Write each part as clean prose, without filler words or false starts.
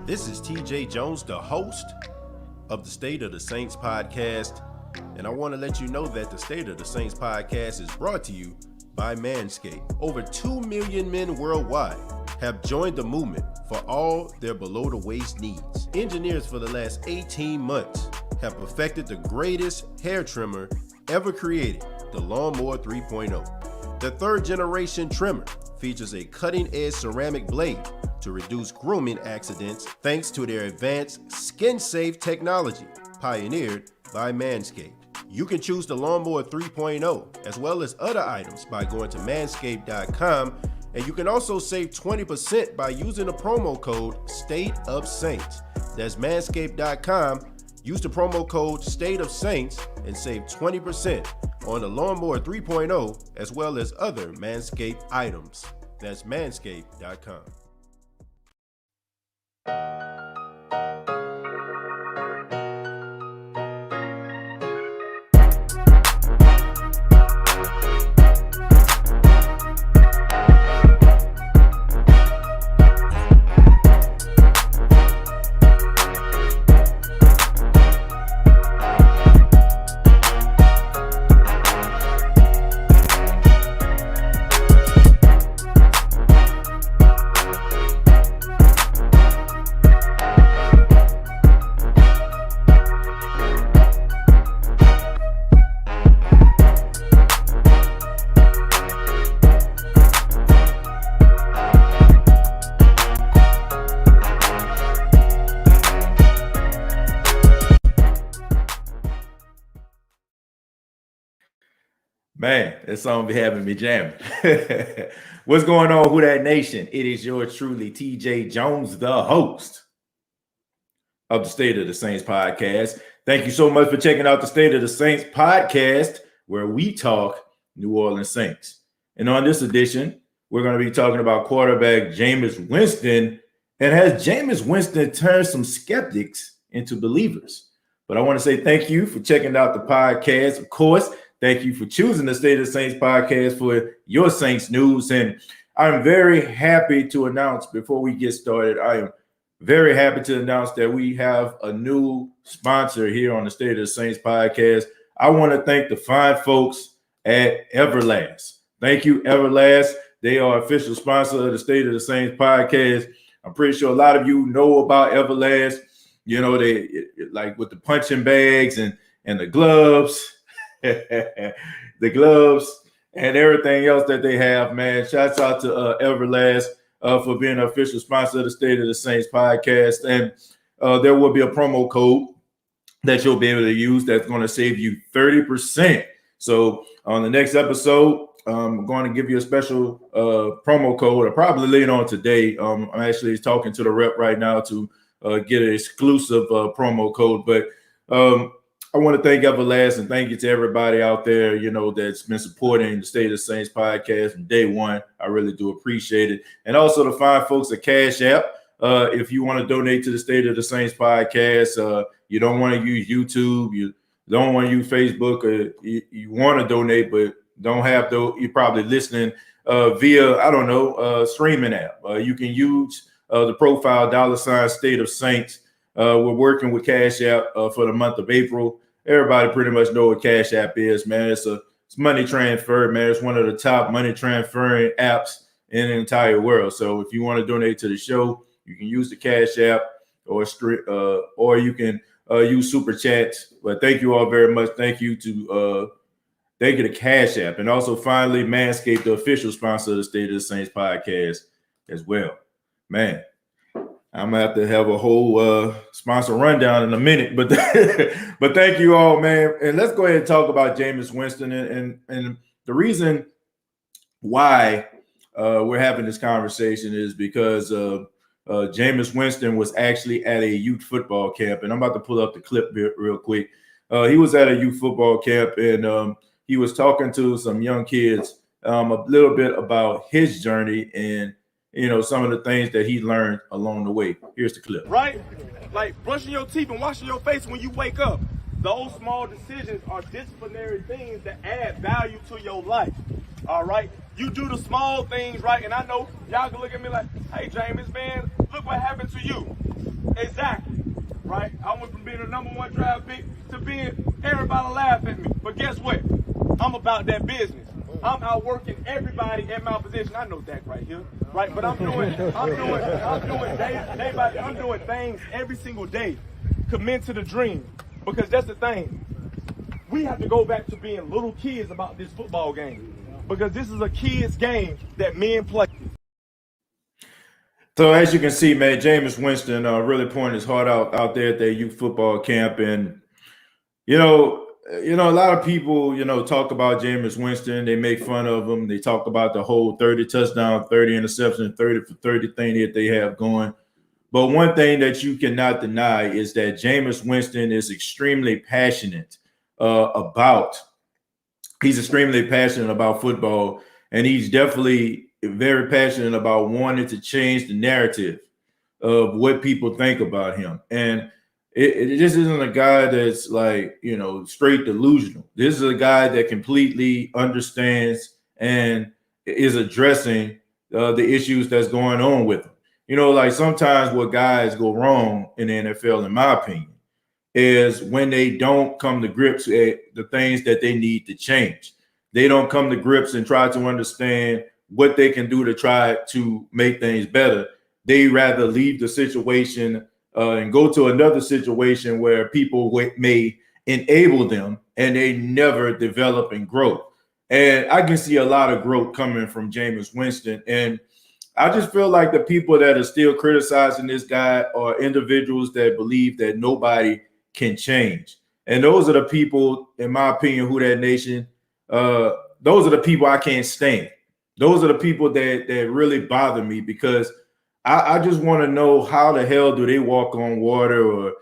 This is TJ Jones, the host of the State of the Saints podcast, and I want to let you know that the State of the Saints podcast is brought to you by Manscaped. Over 2 million men worldwide have joined the movement for all their below-the-waist needs. Engineers for the last 18 months have perfected the greatest hair trimmer ever created, the Lawnmower 3.0. The third-generation trimmer features a cutting-edge ceramic blade to reduce grooming accidents thanks to their advanced skin-safe technology pioneered by Manscaped. You can choose the Lawnmower 3.0 as well as other items by going to manscaped.com, and you can also save 20% by using the promo code STATEOFSAINTS. That's manscaped.com. Use the promo code STATEOFSAINTS and save 20% on the Lawnmower 3.0 as well as other Manscaped items. That's manscaped.com. Man, that song be having me jamming. What's going on, Who Dat Nation? It is yours truly, TJ Jones, the host of the State of the Saints podcast. Thank you so much for checking out the State of the Saints podcast, where we talk New Orleans Saints. And on this edition, we're going to be talking about quarterback Jameis Winston. And has Jameis Winston turned some skeptics into believers? But I want to say thank you for checking out the podcast. Of course, thank you for choosing the State of the Saints podcast for your Saints news. And I'm very happy to announce before we get started, I am very happy to announce that we have a new sponsor here on the State of the Saints podcast. I want to thank the fine folks at Everlast. Thank you, Everlast. They are official sponsor of the State of the Saints podcast. I'm pretty sure a lot of you know about Everlast. You know, they like with the punching bags and the gloves. The gloves and everything else that they have, man. Shouts out to Everlast for being an official sponsor of the State of the Saints podcast. And there will be a promo code that you'll be able to use that's going to save you 30%. So on the next episode, I'm going to give you a special promo code. I'll probably later on today. I'm actually talking to the rep right now to get an exclusive promo code. But I want to thank Everlast and thank you to everybody out there, you know, that's been supporting the State of the Saints podcast from day one. I really do appreciate it. And also the fine folks at Cash App. If you want to donate to the State of the Saints podcast, you don't want to use YouTube, you don't want to use Facebook, or you want to donate but don't have to, you're probably listening via, I don't know, streaming app. You can use the profile $ State of Saints. We're working with Cash App for the month of April. Everybody pretty much know what Cash App is, man. It's money transfer, man. It's one of the top money transferring apps in the entire world. So if you want to donate to the show, you can use the Cash App or you can use Super Chats. But thank you all very much. Thank you to Cash App. And also finally, Manscaped, the official sponsor of the State of the Saints podcast as well. Man, I'm gonna have to have a whole sponsor rundown in a minute, but but thank you all, man. And let's go ahead and talk about Jameis Winston and the reason why we're having this conversation is because Jameis Winston was actually at a youth football camp, and I'm about to pull up the clip real quick. He was at a youth football camp, and he was talking to some young kids a little bit about his journey and, you know, some of the things that he learned along the way. Here's the clip. Right? Like brushing your teeth and washing your face when you wake up. Those small decisions are disciplinary things that add value to your life. All right? You do the small things right, and I know y'all can look at me like, hey, Jameis, man, look what happened to you. Exactly. Right? I went from being a #1 draft pick to being everybody laugh at me. But guess what? I'm about that business. I'm outworking everybody at my position. I know that right here. Right? But I'm doing things every single day. Commit to the dream. Because that's the thing. We have to go back to being little kids about this football game. Because this is a kid's game that men play. So as you can see, man, Jameis Winston really pouring his heart out there at their youth football camp. And, you know, a lot of people, talk about Jameis Winston. They make fun of him. They talk about the whole 30 touchdown, 30 interception, 30 for 30 thing that they have going. But one thing that you cannot deny is that Jameis Winston is extremely passionate he's extremely passionate about football, and he's definitely very passionate about wanting to change the narrative of what people think about him. And this isn't a guy that's like, straight delusional. This is a guy that completely understands and is addressing the issues that's going on with him. Like sometimes what guys go wrong in the NFL, in my opinion, is when they don't come to grips with the things that they need to change. They don't come to grips and try to understand what they can do to try to make things better. They rather leave the situation and go to another situation where people may enable them and they never develop and grow. And I can see a lot of growth coming from Jameis Winston. And I just feel like the people that are still criticizing this guy are individuals that believe that nobody can change. And those are the people, in my opinion, who that nation, those are the people I can't stand. Those are the people that really bother me, because I just want to know, how the hell do they walk on water, or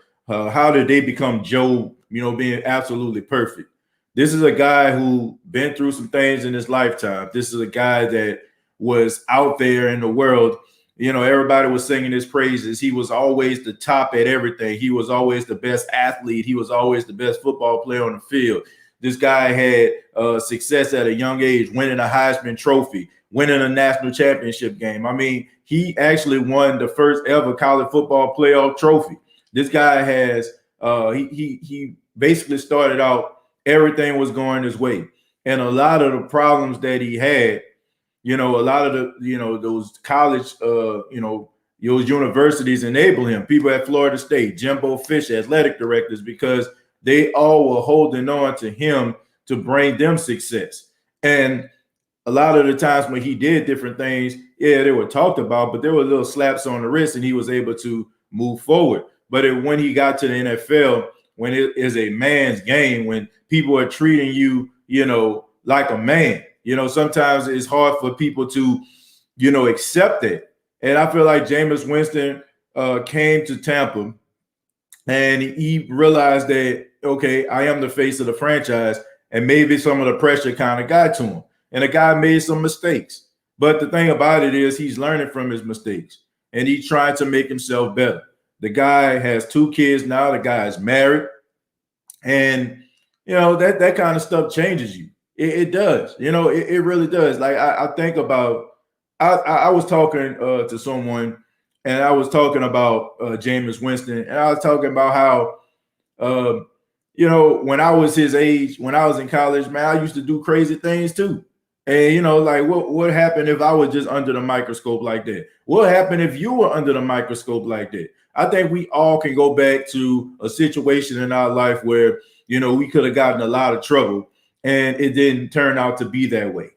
how did they become Job, being absolutely perfect? This is a guy who been through some things in his lifetime. This is a guy that was out there in the world. Everybody was singing his praises. He was always the top at everything. He was always the best athlete. He was always the best football player on the field. This guy had success at a young age, winning a Heisman Trophy, winning a national championship game. I mean, he actually won the first ever college football playoff trophy. This guy has he basically started out, everything was going his way. And a lot of the problems that he had, a lot of the, those college, those universities enable him. People at Florida State, Jimbo Fisher, athletic directors, because they all were holding on to him to bring them success. And a lot of the times when he did different things, they were talked about, but there were little slaps on the wrist and he was able to move forward. But when he got to the NFL, when it is a man's game, when people are treating you, like a man, sometimes it's hard for people to, accept it. And I feel like Jameis Winston came to Tampa and he realized that, okay, I am the face of the franchise, and maybe some of the pressure kind of got to him. And the guy made some mistakes. But the thing about it is he's learning from his mistakes and he's trying to make himself better. The guy has 2 kids now. The guy is married. And, that kind of stuff changes you. It does. It really does. Like I think about, I was talking to someone, and I was talking about Jameis Winston, and I was talking about how, when I was his age, when I was in college, man, I used to do crazy things too. And, like what happened if I was just under the microscope like that? What happened if you were under the microscope like that? I think we all can go back to a situation in our life where, we could have gotten a lot of trouble and it didn't turn out to be that way,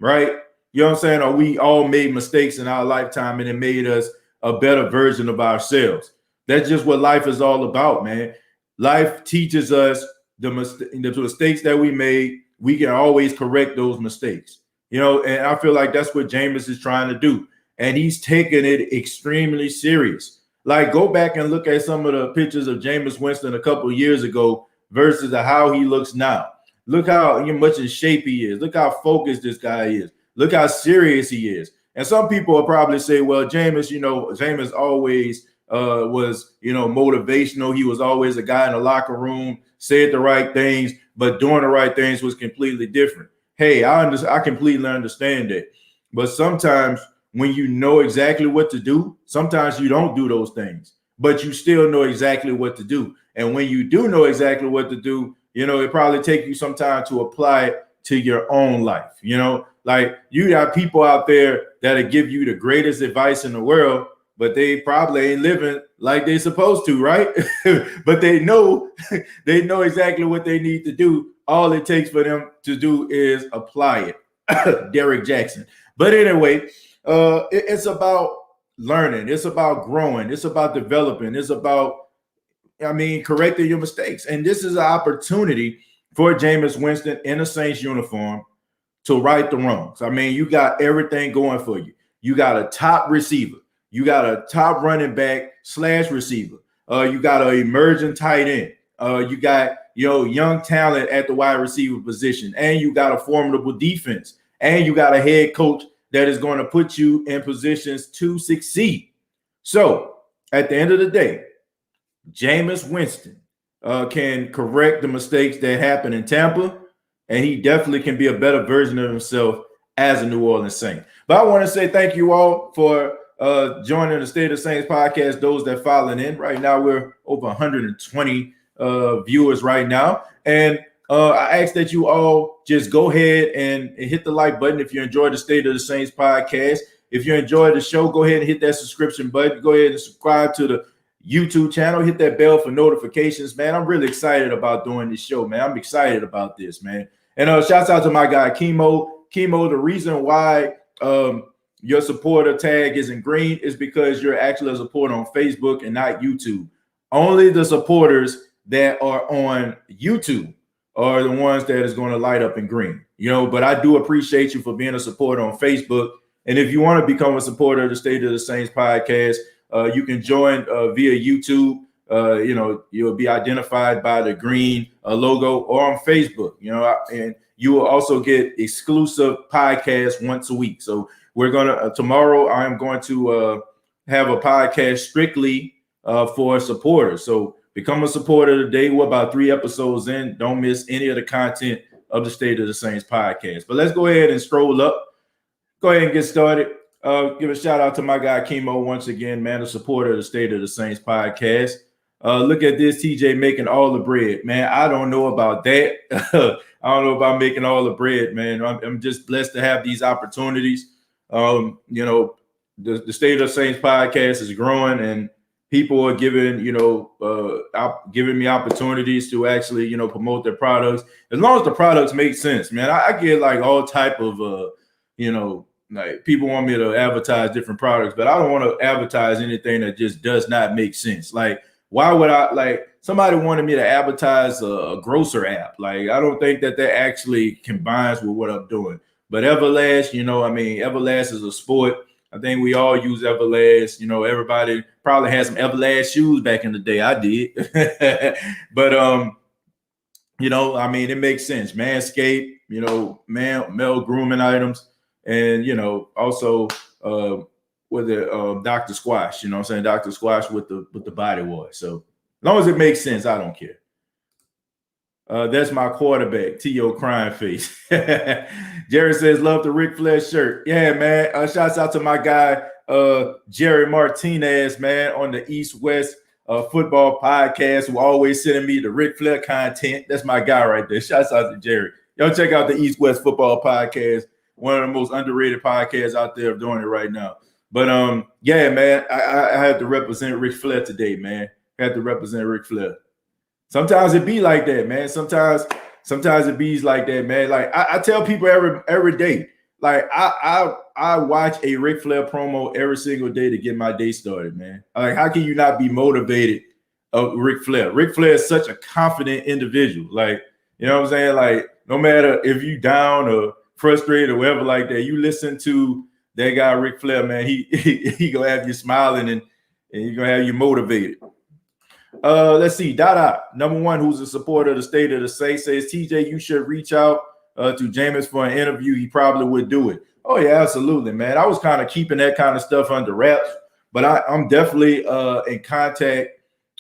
right? You know what I'm saying? Or we all made mistakes in our lifetime and it made us a better version of ourselves. That's just what life is all about, man. Life teaches us the mistakes that we made. We can always correct those mistakes, and I feel like that's what Jameis is trying to do. And he's taking it extremely serious. Like, go back and look at some of the pictures of Jameis Winston a couple of years ago versus how he looks now. Look how much in shape he is. Look how focused this guy is. Look how serious he is. And some people will probably say, well, Jameis, Jameis always was, motivational. He was always a guy in the locker room, said the right things, but doing the right things was completely different. Hey, I completely understand that. But sometimes when you know exactly what to do, sometimes you don't do those things. but you still know exactly what to do. And when you do know exactly what to do, it probably take you some time to apply it to your own life. Like you got people out there that'll give you the greatest advice in the world, but they probably ain't living like they're supposed to, right? But they know exactly what they need to do. All it takes for them to do is apply it. Derek Jackson. But anyway, it's about learning. It's about growing. It's about developing. It's about, correcting your mistakes. And this is an opportunity for Jameis Winston in a Saints uniform to right the wrongs. You got everything going for you. You got a top receiver. You got a top running back / receiver. You got an emerging tight end. You got young talent at the wide receiver position, and you got a formidable defense, and you got a head coach that is going to put you in positions to succeed. So at the end of the day, Jameis Winston can correct the mistakes that happen in Tampa, and he definitely can be a better version of himself as a New Orleans Saint. But I want to say thank you all for joining the State of Saints podcast. Those that filing in right now, we're over 120 viewers right now, and I ask that you all just go ahead and hit the like button if you enjoyed the State of the Saints podcast. If you enjoyed the show, go ahead and hit that subscription button. Go ahead and subscribe to the YouTube channel. Hit that bell for notifications, man. I'm really excited about doing this show, man. I'm excited about this, man. And shouts out to my guy Chemo. Chemo, the reason why your supporter tag isn't green is because you're actually a supporter on Facebook and not YouTube. Only the supporters that are on YouTube are the ones that is going to light up in green. But I do appreciate you for being a supporter on Facebook. And if you want to become a supporter of the State of the Saints podcast, you can join via YouTube. You'll be identified by the green logo, or on Facebook, and you will also get exclusive podcasts once a week. So we're going to, tomorrow, I'm going to have a podcast strictly for supporters. So become a supporter today. We're about 3 episodes in. Don't miss any of the content of the State of the Saints podcast. But let's go ahead and stroll up. Go ahead and get started. Give a shout out to my guy Chemo once again, man, a supporter of the State of the Saints podcast. Look at this, TJ making all the bread, man. I don't know about that. I don't know about making all the bread, man. I'm just blessed to have these opportunities. The State of the Saints podcast is growing, and people are giving me opportunities to actually, promote their products. As long as the products make sense, man. I get like all type of, like people want me to advertise different products, but I don't want to advertise anything that just does not make sense. Like, why would somebody wanted me to advertise a grocer app. Like, I don't think that actually combines with what I'm doing. But Everlast, Everlast is a sport. I think we all use Everlast. Everybody probably had some Everlast shoes back in the day. I did. But, it makes sense. Manscaped, male grooming items. And, also with the Dr. Squash, Dr. Squash with the body wash. So as long as it makes sense, I don't care. That's my quarterback, T.O. crying face. Jerry says, love the Ric Flair shirt. Yeah, man. Shouts out to my guy, Jerry Martinez, man, on the East West football podcast, who always sending me the Ric Flair content. That's my guy right there. Shouts out to Jerry. Y'all check out the East West football podcast. One of the most underrated podcasts out there doing it right now. But yeah, man, I had to represent Ric Flair today, man. I had to represent Ric Flair. Sometimes it be like that, man. Sometimes it be like that, man. Like I tell people every day, like I watch a Ric Flair promo every single day to get my day started, man. Like, how can you not be motivated of Ric Flair? Ric Flair is such a confident individual. Like, you know what I'm saying? Like, no matter if you down or frustrated or whatever like that, you listen to that guy Ric Flair, man. He gonna have you smiling and he's gonna have you motivated. Let's see. Dada, number one, who's a supporter of the State of the Saints, says, TJ, you should reach out to Jameis for an interview. He probably would do it. Oh, yeah, absolutely, man. I was kind of keeping that kind of stuff under wraps, but I'm definitely in contact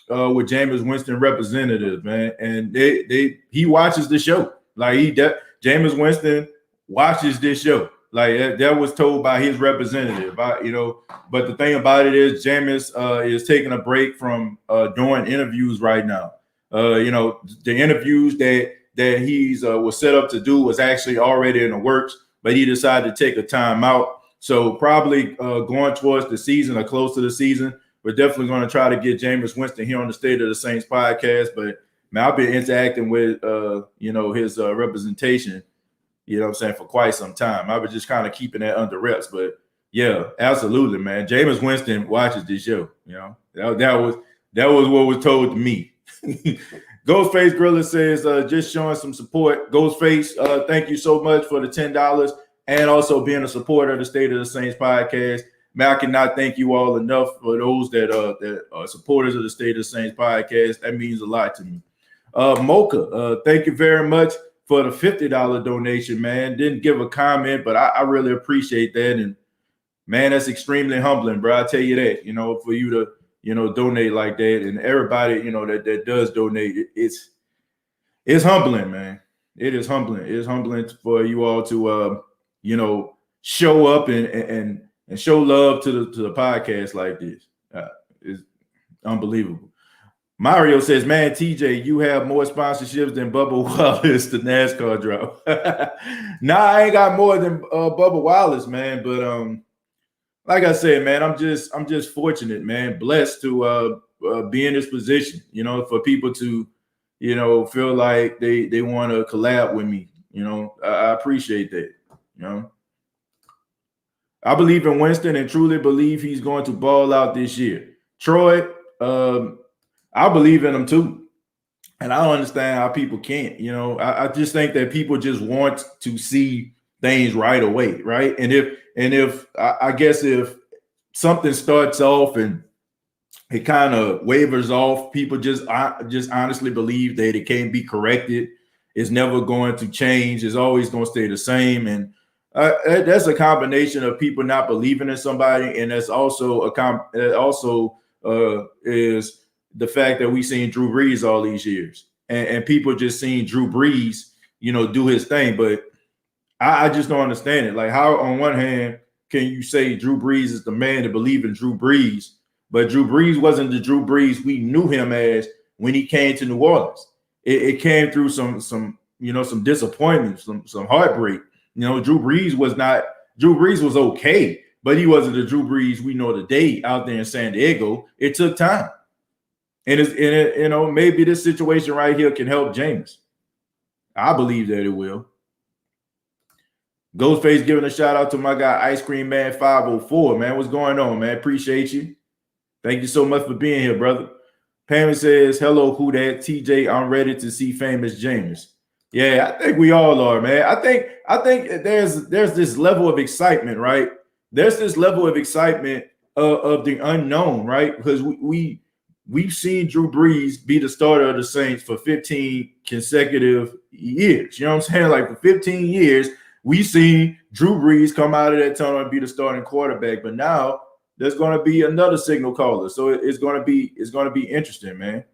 with Jameis Winston representatives, man. And he watches the show. Like, Jameis Winston watches this show. Like that was told by his representative. But the thing about it is Jameis is taking a break from doing interviews right now. The interviews that he's was set up to do was actually already in the works, but he decided to take a time out. So probably going towards the season or close to the season, we're definitely going to try to get Jameis Winston here on the State of the Saints podcast. But man, I've been interacting with his representation, for quite some time. I was just kind of keeping that under wraps. But yeah, absolutely, man. Jameis Winston watches this show. That was what was told to me. Ghostface Gorilla says, just showing some support. Ghostface, thank you so much for the $10 and also being a supporter of the State of the Saints podcast. Man, I cannot thank you all enough for those that are supporters of the State of the Saints podcast. That means a lot to me. Mocha, thank you very much for the $50 donation, man. Didn't give a comment, but I really appreciate that. And man, that's extremely humbling, bro. I tell you that, for you to, donate like that. And everybody, that does donate, it's humbling, man. It is humbling. It's humbling for you all to, show up and show love to the podcast like this. It's unbelievable. Mario says, man, TJ, you have more sponsorships than Bubba Wallace, the NASCAR driver. Nah, I ain't got more than Bubba Wallace, man. But like I said, man, I'm just fortunate, man, blessed to be in this position, for people to, feel like they want to collab with me. I appreciate that, I believe in Winston and truly believe he's going to ball out this year. Troy, I believe in him too. And I don't understand how people can't, I just think that people just want to see things right away. Right. And if I guess if something starts off and it kind of wavers off, people just honestly believe that it can't be corrected. It's never going to change. It's always going to stay the same. And that's a combination of people not believing in somebody. And that's also is the fact that we've seen Drew Brees all these years and people just seen Drew Brees, do his thing. But I just don't understand it. Like, how on one hand can you say Drew Brees is the man to believe in Drew Brees, but Drew Brees wasn't the Drew Brees we knew him as when he came to New Orleans. It came through some disappointment, some heartbreak. Drew Brees was okay, but he wasn't the Drew Brees we know today out there in San Diego. It took time. And maybe this situation right here can help Jameis. I believe that it will. Ghostface giving a shout out to my guy, Ice Cream Man 504. Man, what's going on, man? Appreciate you. Thank you so much for being here, brother. Pammy says, hello, who that? TJ, I'm ready to see famous Jameis. Yeah, I think we all are, man. I think there's this level of excitement, right? There's this level of excitement of the unknown, right? Because we've seen Drew Brees be the starter of the Saints for 15 consecutive years. You know what I'm saying? Like for 15 years, we've seen Drew Brees come out of that tunnel and be the starting quarterback. But now there's going to be another signal caller, so it's going to be interesting, man.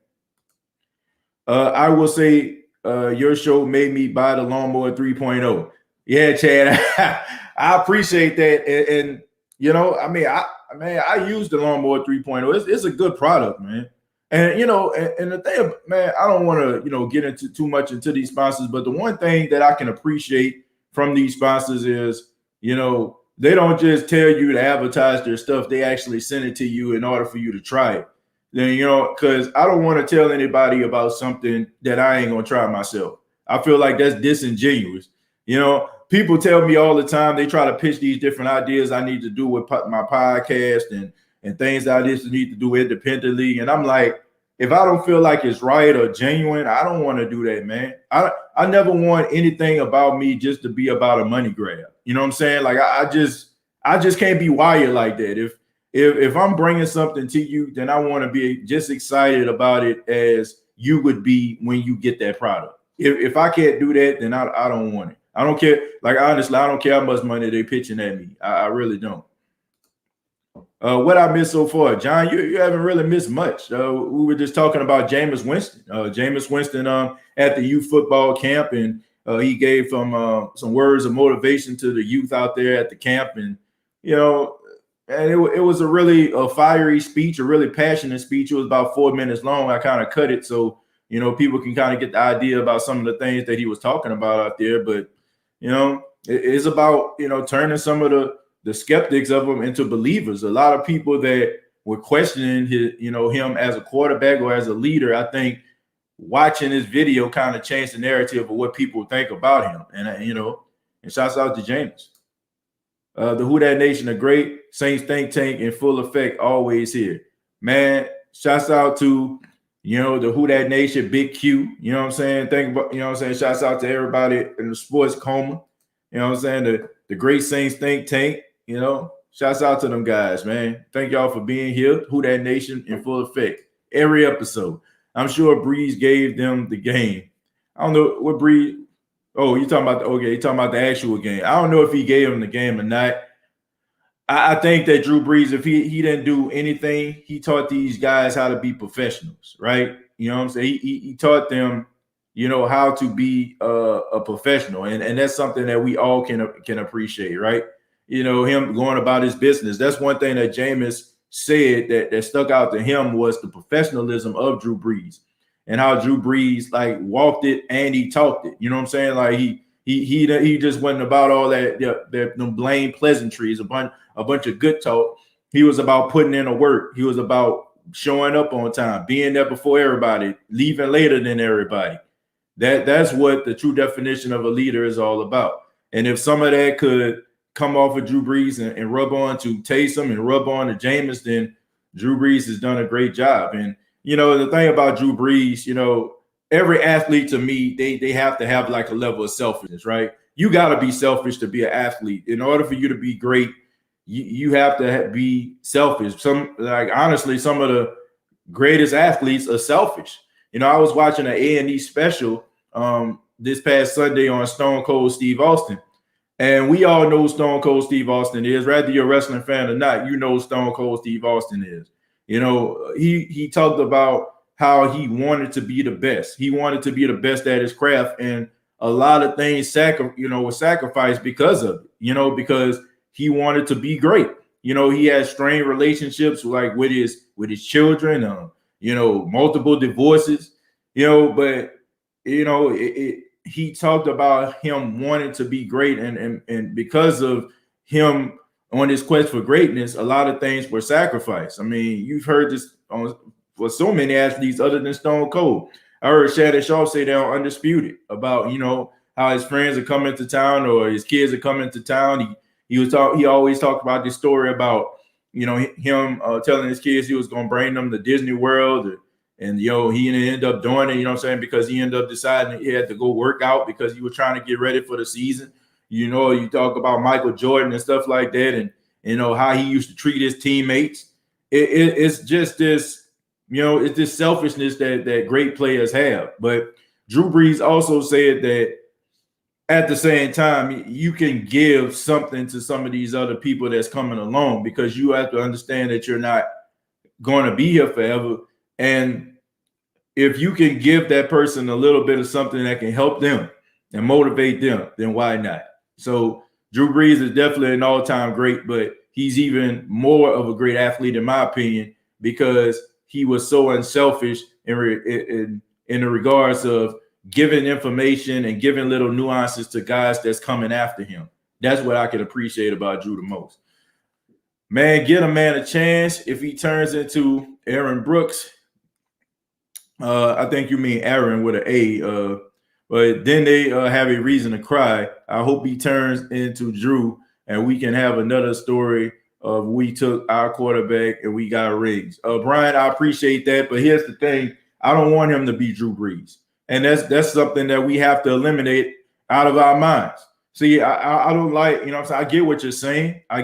I will say your show made me buy the lawnmower 3.0. Yeah, Chad, I appreciate that, and I use the lawnmower 3.0. It's a good product, man. And and the thing, man, I don't want to get into too much into these sponsors, but the one thing that I can appreciate from these sponsors is they don't just tell you to advertise their stuff. They actually send it to you in order for you to try it. Then, because I don't want to tell anybody about something that I ain't going to try myself. I feel like that's disingenuous. People tell me all the time, they try to pitch these different ideas I need to do with my podcast and things that I just need to do independently. And I'm like, if I don't feel like it's right or genuine, I don't want to do that, man. I never want anything about me just to be about a money grab. You know what I'm saying? Like I just can't be wired like that. If I'm bringing something to you, then I want to be just excited about it as you would be when you get that product. If I can't do that, then I don't want it. I don't care. Like, honestly, I don't care how much money they're pitching at me. I really don't. What I missed so far, John, you haven't really missed much. We were just talking about Jameis Winston. Jameis Winston at the youth football camp, and He gave some words of motivation to the youth out there at the camp, and and it was a fiery speech, a really passionate speech. It was about 4 minutes long. I kind of cut it so people can kind of get the idea about some of the things that he was talking about out there. But it's about turning some of the skeptics of him into believers. A lot of people that were questioning him as a quarterback or as a leader, I think watching this video kind of changed the narrative of what people think about him. And and shouts out to Jameis. The Who Dat Nation, a great Saints think tank in full effect, always here. Man, shouts out to the Who Dat Nation, Big Q. You know what I'm saying? Think about, shouts out to everybody in the sports coma. You know what I'm saying? The great Saints think tank, shouts out to them guys, man. Thank y'all for being here. Who Dat Nation in full effect. Every episode. I'm sure Brees gave them the game. I don't know what Brees. Oh, you're talking about the actual game. I don't know if he gave him the game or not. I think that Drew Brees, if he didn't do anything, he taught these guys how to be professionals, right? You know what I'm saying? He taught them, how to be a professional. And that's something that we all can appreciate, right? Him going about his business. That's one thing that Jameis said that stuck out to him was the professionalism of Drew Brees and how Drew Brees walked it and he talked it. You know what I'm saying? Like he just wasn't about all that blame pleasantries, a bunch of good talk. He was about putting in a work. He was about showing up on time, being there before everybody, leaving later than everybody. That's what the true definition of a leader is all about. And if some of that could come off of Drew Brees and rub on to Taysom and rub on to Jameis, then Drew Brees has done a great job. And the thing about Drew Brees, every athlete to me, they have to have a level of selfishness, right? You got to be selfish to be an athlete. In order for you to be great, you have to be selfish. Honestly, some of the greatest athletes are selfish. I was watching an A&E special this past Sunday on Stone Cold Steve Austin. And we all know Stone Cold Steve Austin is. Whether you're a wrestling fan or not, Stone Cold Steve Austin is. He talked about how he wanted to be the best. He wanted to be the best at his craft, and a lot of things were sacrificed because of it. Because he wanted to be great. He had strained relationships with his children. Multiple divorces. But he talked about him wanting to be great, and because of him on his quest for greatness, a lot of things were sacrificed. I mean, you've heard this for so many athletes other than Stone Cold. I heard Shannon Sharp say that on Undisputed about how his friends are coming to town or his kids are coming to town. He always talked about this story about him telling his kids he was going to bring them to Disney World. And, he ended up doing it, because he ended up deciding he had to go work out because he was trying to get ready for the season. You talk about Michael Jordan and stuff like that, and, how he used to treat his teammates. It's just this, it's this selfishness that great players have. But Drew Brees also said that at the same time, you can give something to some of these other people that's coming along, because you have to understand that you're not going to be here forever. And if you can give that person a little bit of something that can help them and motivate them, then why not? So Drew Brees is definitely an all-time great, but he's even more of a great athlete, in my opinion, because he was so unselfish in the regards of giving information and giving little nuances to guys that's coming after him. That's what I can appreciate about Drew the most. Man, get a man a chance. If he turns into Aaron Brooks, I think you mean Aaron with an A, but then they have a reason to cry. I hope he turns into Drew, and we can have another story of we took our quarterback and we got rings. Brian, I appreciate that, but here's the thing. I don't want him to be Drew Brees. And that's something that we have to eliminate out of our minds. See, I don't like, I get what you're saying. I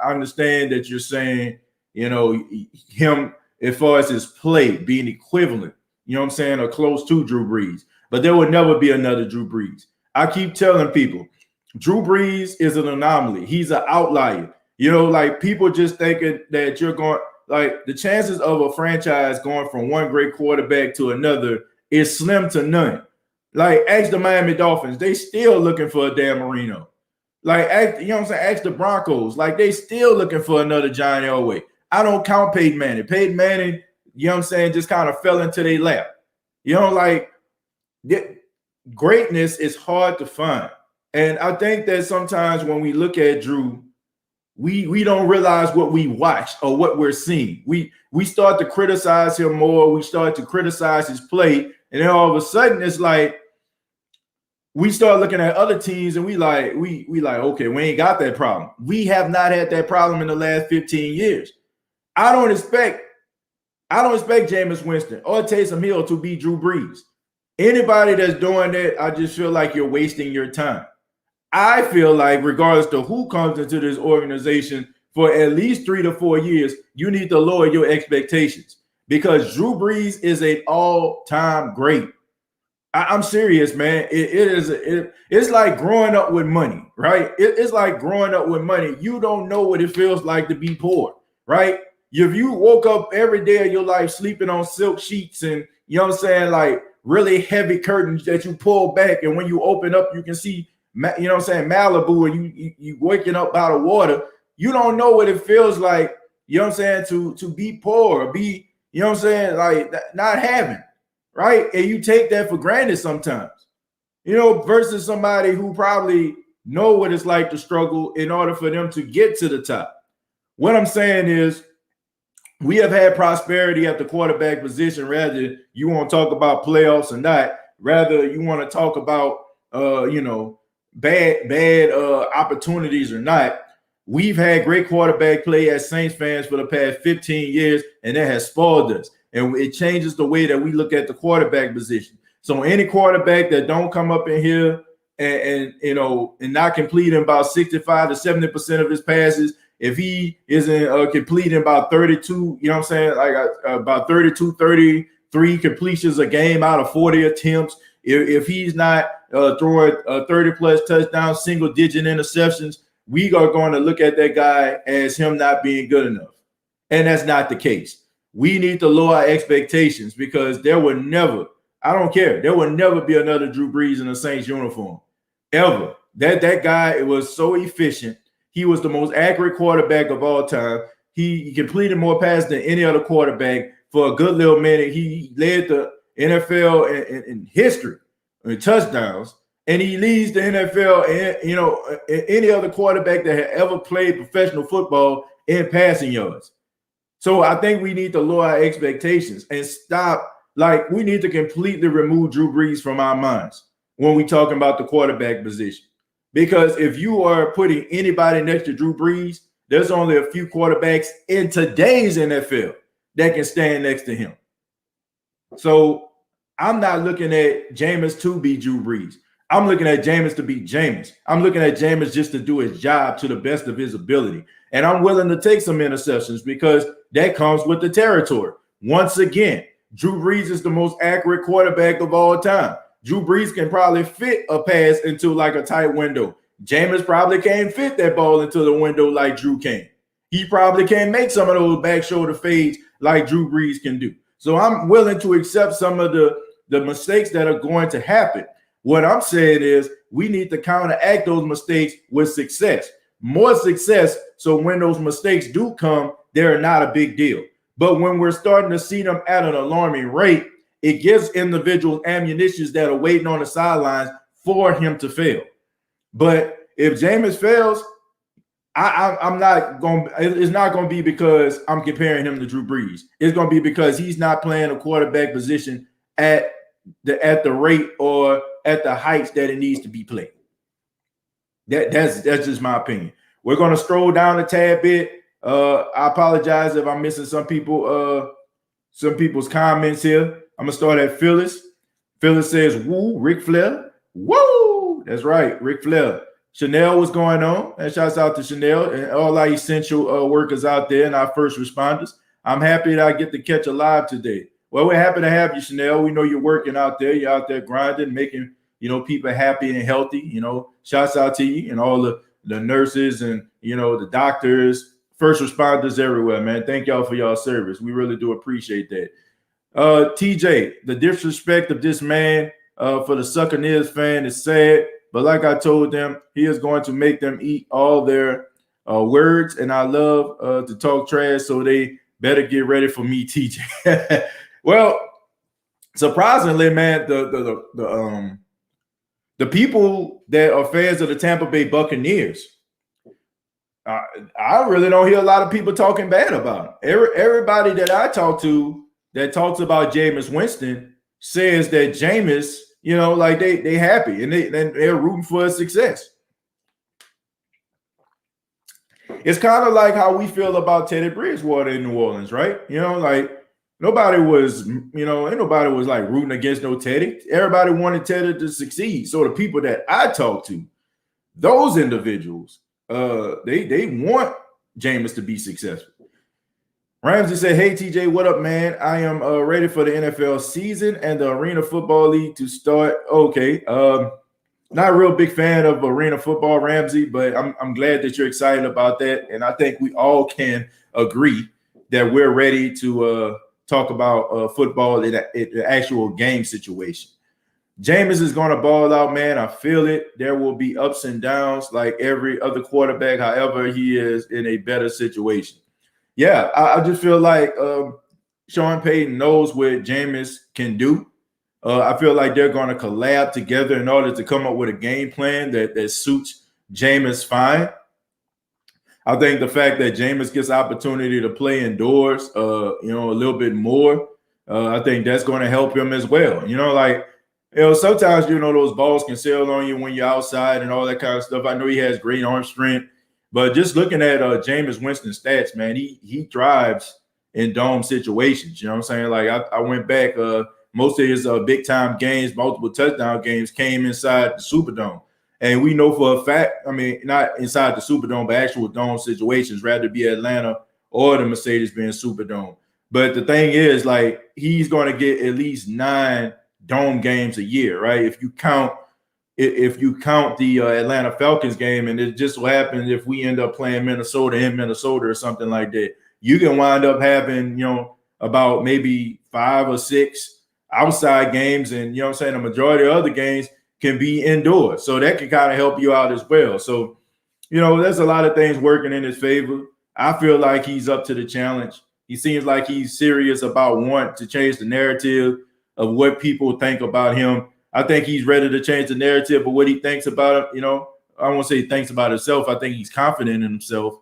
understand that you're saying, him as far as his play being equivalent, or close to Drew Brees. But there would never be another Drew Brees. I keep telling people, Drew Brees is an anomaly. He's an outlier. People just thinking that you're going, the chances of a franchise going from one great quarterback to another is slim to none. Like, ask the Miami Dolphins. They still looking for a Dan Marino. Like, you know what I'm saying? Ask the Broncos. Like, they still looking for another John Elway. I don't count Peyton Manning. Peyton Manning, you know what I'm saying, just kind of fell into their lap. You know, like, greatness is hard to find. And I think that sometimes when we look at Drew, we don't realize what we watched or what we're seeing. We start to criticize him more. We start to criticize his play. And then all of a sudden, it's like we start looking at other teams and we like, okay, we ain't got that problem. We have not had that problem in the last 15 years. I don't expect Jameis Winston or Taysom Hill to be Drew Brees. Anybody that's doing that, I just feel like you're wasting your time. I feel like regardless to who comes into this organization for at least 3 to 4 years, you need to lower your expectations because Drew Brees is an all-time great. I'm serious, man. It's like growing up with money, right? It's like growing up with money. You don't know what it feels like to be poor, right? If you woke up every day of your life sleeping on silk sheets and, you know what I'm saying, like really heavy curtains that you pull back, and when you open up, you can see, you know what I'm saying, Malibu, and you waking up out of water. You don't know what it feels like, you know what I'm saying, to be poor, or be, you know what I'm saying, like not having, right? And you take that for granted sometimes, you know, versus somebody who probably know what it's like to struggle in order for them to get to the top. What I'm saying is we have had prosperity at the quarterback position, rather you want to talk about playoffs or not, rather you want to talk about, you know, bad opportunities or not. We've had great quarterback play as Saints fans for the past 15 years, and that has spoiled us. And it changes the way that we look at the quarterback position. So any quarterback that don't come up in here and you know, and not completing about 65 to 70% of his passes, if he isn't completing about 32, you know what I'm saying, like about 32, 33 completions a game out of 40 attempts, if he's not throwing 30 plus touchdowns, single digit interceptions, we are going to look at that guy as him not being good enough. And that's not the case. We need to lower our expectations because there will never, I don't care, there will never be another Drew Brees in a Saints uniform, ever. That guy was so efficient. He was the most accurate quarterback of all time. He completed more passes than any other quarterback for a good little minute. He led the NFL in history in touchdowns, and he leads the NFL and, you know, any other quarterback that had ever played professional football in passing yards. So I think we need to lower our expectations and stop. Like, we need to completely remove Drew Brees from our minds when we talking about the quarterback position. Because if you are putting anybody next to Drew Brees, there's only a few quarterbacks in today's NFL that can stand next to him. So I'm not looking at Jameis to be Drew Brees. I'm looking at Jameis to be Jameis. I'm looking at Jameis just to do his job to the best of his ability. And I'm willing to take some interceptions because that comes with the territory. Once again, Drew Brees is the most accurate quarterback of all time. Drew Brees can probably fit a pass into like a tight window. Jameis probably can't fit that ball into the window like Drew can. He probably can't make some of those back shoulder fades like Drew Brees can do. So I'm willing to accept some of the mistakes that are going to happen. What I'm saying is we need to counteract those mistakes with success. More success, so when those mistakes do come, they're not a big deal. But when we're starting to see them at an alarming rate, it gives individuals ammunition that are waiting on the sidelines for him to fail. But if Jameis fails, I'm not going. It's not going to be because I'm comparing him to Drew Brees. It's going to be because he's not playing a quarterback position at the rate or at the heights that it needs to be played. That's just my opinion. We're going to stroll down a tad bit. I apologize if I'm missing some people's comments here. I'm gonna start at Phyllis. Phyllis says, "Woo, Ric Flair, woo!" That's right, Ric Flair. Chanel, what's going on? And shouts out to Chanel and all our essential workers out there and our first responders. I'm happy that I get to catch a live today. Well, we're happy to have you, Chanel. We know you're working out there. You're out there grinding, making people happy and healthy. Shouts out to you and all the nurses and the doctors, first responders everywhere, man. Thank y'all for y'all service. We really do appreciate that. TJ, the disrespect of this man for the Succaneers fan is sad, but like I told them, he is going to make them eat all their words, and I love to talk trash, so they better get ready for me, TJ. Well, surprisingly, man, the people that are fans of the Tampa Bay Buccaneers, I really don't hear a lot of people talking bad about him. Everybody that I talk to that talks about Jameis Winston says that Jameis, you know, like they happy and they're rooting for his success. It's kind of like how we feel about Teddy Bridgewater in New Orleans, right? You know, like nobody was, you know, ain't nobody was like rooting against no Teddy. Everybody wanted Teddy to succeed. So the people that I talk to, those individuals, they want Jameis to be successful. Ramsey said, "Hey TJ, what up, man? I am ready for the NFL season and the Arena Football League to start." Okay, not a real big fan of Arena Football, Ramsey, but I'm glad that you're excited about that, and I think we all can agree that we're ready to talk about football in an actual game situation. Jameis is going to ball out, man. I feel it. There will be ups and downs like every other quarterback. However, he is in a better situation. Yeah, I just feel like Sean Payton knows what Jameis can do. I feel like they're going to collab together in order to come up with a game plan that suits Jameis fine. I think the fact that Jameis gets opportunity to play indoors, you know, a little bit more, I think that's going to help him as well. You know, like, you know, sometimes, you know, those balls can sail on you when you're outside and all that kind of stuff. I know he has great arm strength. But just looking at Jameis Winston's stats, man, he thrives in dome situations. You know what I'm saying? Like I went back, most of his big-time games, multiple touchdown games came inside the Superdome. And we know for a fact, I mean, not inside the Superdome, but actual dome situations, rather be Atlanta or the Mercedes-Benz Superdome. But the thing is, like, he's going to get at least 9 dome games a year, right? If you count the Atlanta Falcons game, and it just so happens if we end up playing Minnesota in Minnesota or something like that, you can wind up having, you know, about maybe 5 or 6 outside games, and you know what I'm saying, the majority of other games can be indoors. So that can kind of help you out as well. So, you know, there's a lot of things working in his favor. I feel like he's up to the challenge. He seems like he's serious about wanting to change the narrative of what people think about him. I think he's ready to change the narrative of what he thinks about it. You know, I won't say he thinks about himself. I think he's confident in himself,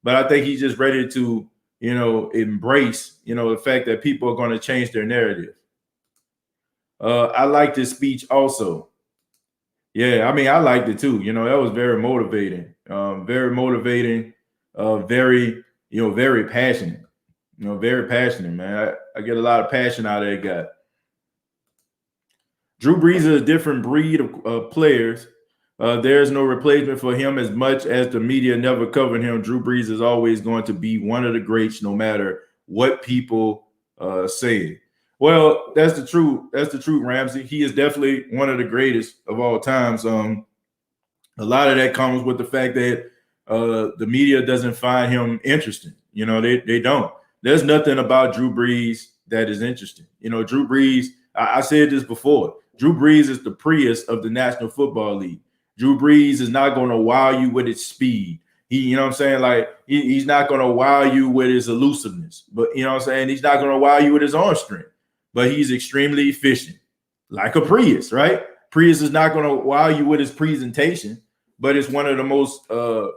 but I think he's just ready to, you know, embrace, you know, the fact that people are going to change their narrative. I liked his speech also. Yeah, I mean, I liked it too. You know, that was very motivating, very, you know, very passionate, you know, very passionate, man. I get a lot of passion out of that guy. Drew Brees is a different breed of players. There's no replacement for him. As much as the media never covered him, Drew Brees is always going to be one of the greats, no matter what people say. Well, that's the truth. That's the truth, Ramsey. He is definitely one of the greatest of all times. A lot of that comes with the fact that the media doesn't find him interesting. You know, they don't. There's nothing about Drew Brees that is interesting. You know, Drew Brees, I said this before, Drew Brees is the Prius of the National Football League. Drew Brees is not going to wow you with its speed. You know what I'm saying? Like, he's not going to wow you with his elusiveness. But, you know what I'm saying? He's not going to wow you with his arm strength. But he's extremely efficient, like a Prius, right? Prius is not going to wow you with his presentation, but it's one of the most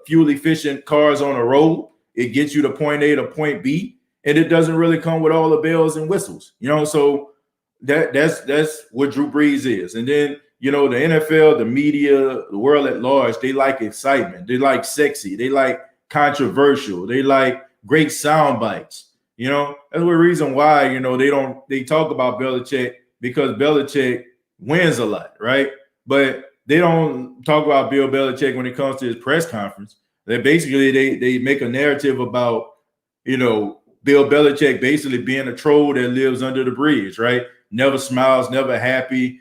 fuel-efficient cars on the road. It gets you to point A to point B, and it doesn't really come with all the bells and whistles. You know, so that's what Drew Brees is. And then, you know, the NFL, the media, the world at large, they like excitement. They like sexy. They like controversial. They like great sound bites. You know, that's the reason why, you know, they talk about Belichick, because Belichick wins a lot, right? But they don't talk about Bill Belichick when it comes to his press conference. They basically they make a narrative about, you know, Bill Belichick basically being a troll that lives under the bridge, right? Never smiles, never happy,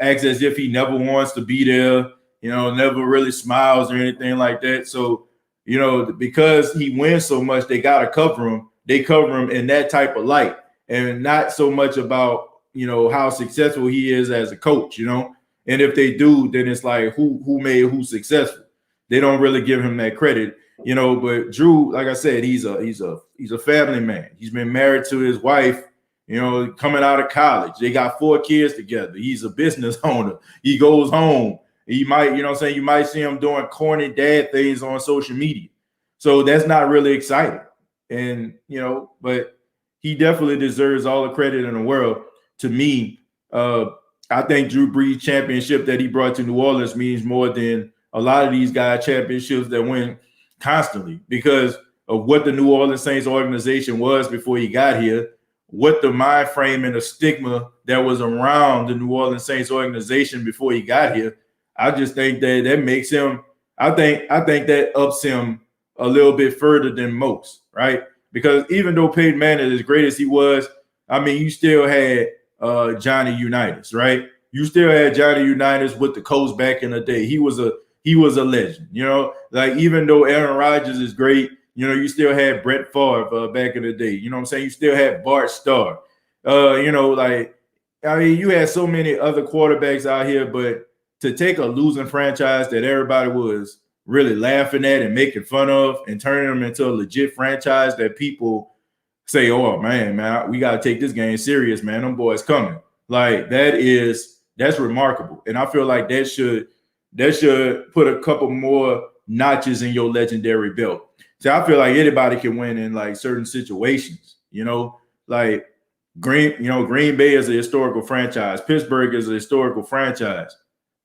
acts as if he never wants to be there, you know, never really smiles or anything like that. So, you know, because he wins so much, they got to cover him. They cover him in that type of light, and not so much about, how successful he is as a coach, And if they do, then it's like who made who successful. They don't really give him that credit, But Drew, like I said, he's a family man. He's been married to his wife, coming out of college. They got 4 kids together. He's a business owner. He goes home. He might, you might see him doing corny dad things on social media. So that's not really exciting. And, but he definitely deserves all the credit in the world. To me, I think Drew Brees' championship that he brought to New Orleans means more than a lot of these guys' championships that win constantly because of what the New Orleans Saints organization was before he got here, what the mind frame and the stigma that was around the New Orleans Saints organization before he got here. I just think that makes him, I think that ups him a little bit further than most, right? Because even though Peyton Manning, as great as he was, I mean, you still had Johnny Unitas, right? You still had Johnny Unitas with the Colts back in the day. He was a legend, like even though Aaron Rodgers is great, you still had Brett Favre back in the day. You know what I'm saying? You still had Bart Starr. You had so many other quarterbacks out here, but to take a losing franchise that everybody was really laughing at and making fun of and turning them into a legit franchise that people say, oh, man, we got to take this game serious, man. Them boys coming. Like, that's remarkable. And I feel like that should put a couple more notches in your legendary belt. So I feel like anybody can win in like certain situations, like Green Bay is a historical franchise. Pittsburgh is a historical franchise.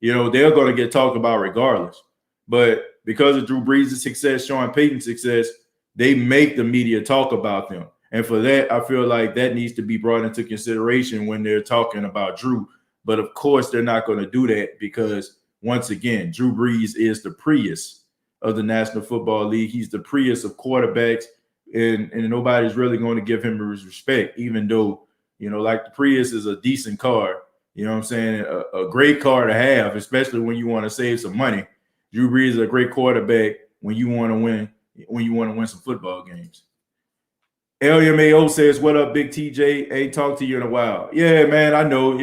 They're going to get talked about regardless. But because of Drew Brees' success, Sean Payton's success, they make the media talk about them. And for that, I feel like that needs to be brought into consideration when they're talking about Drew. But of course, they're not going to do that because, once again, Drew Brees is the Prius of the National Football League. He's the Prius of quarterbacks, and nobody's really going to give him his respect, even though, like the Prius is a decent car. You know what I'm saying? A great car to have, especially when you want to save some money. Drew Brees is a great quarterback when you want to win some football games. LMAO says, what up, Big TJ? Ain't talked to you in a while. Yeah, man, I know.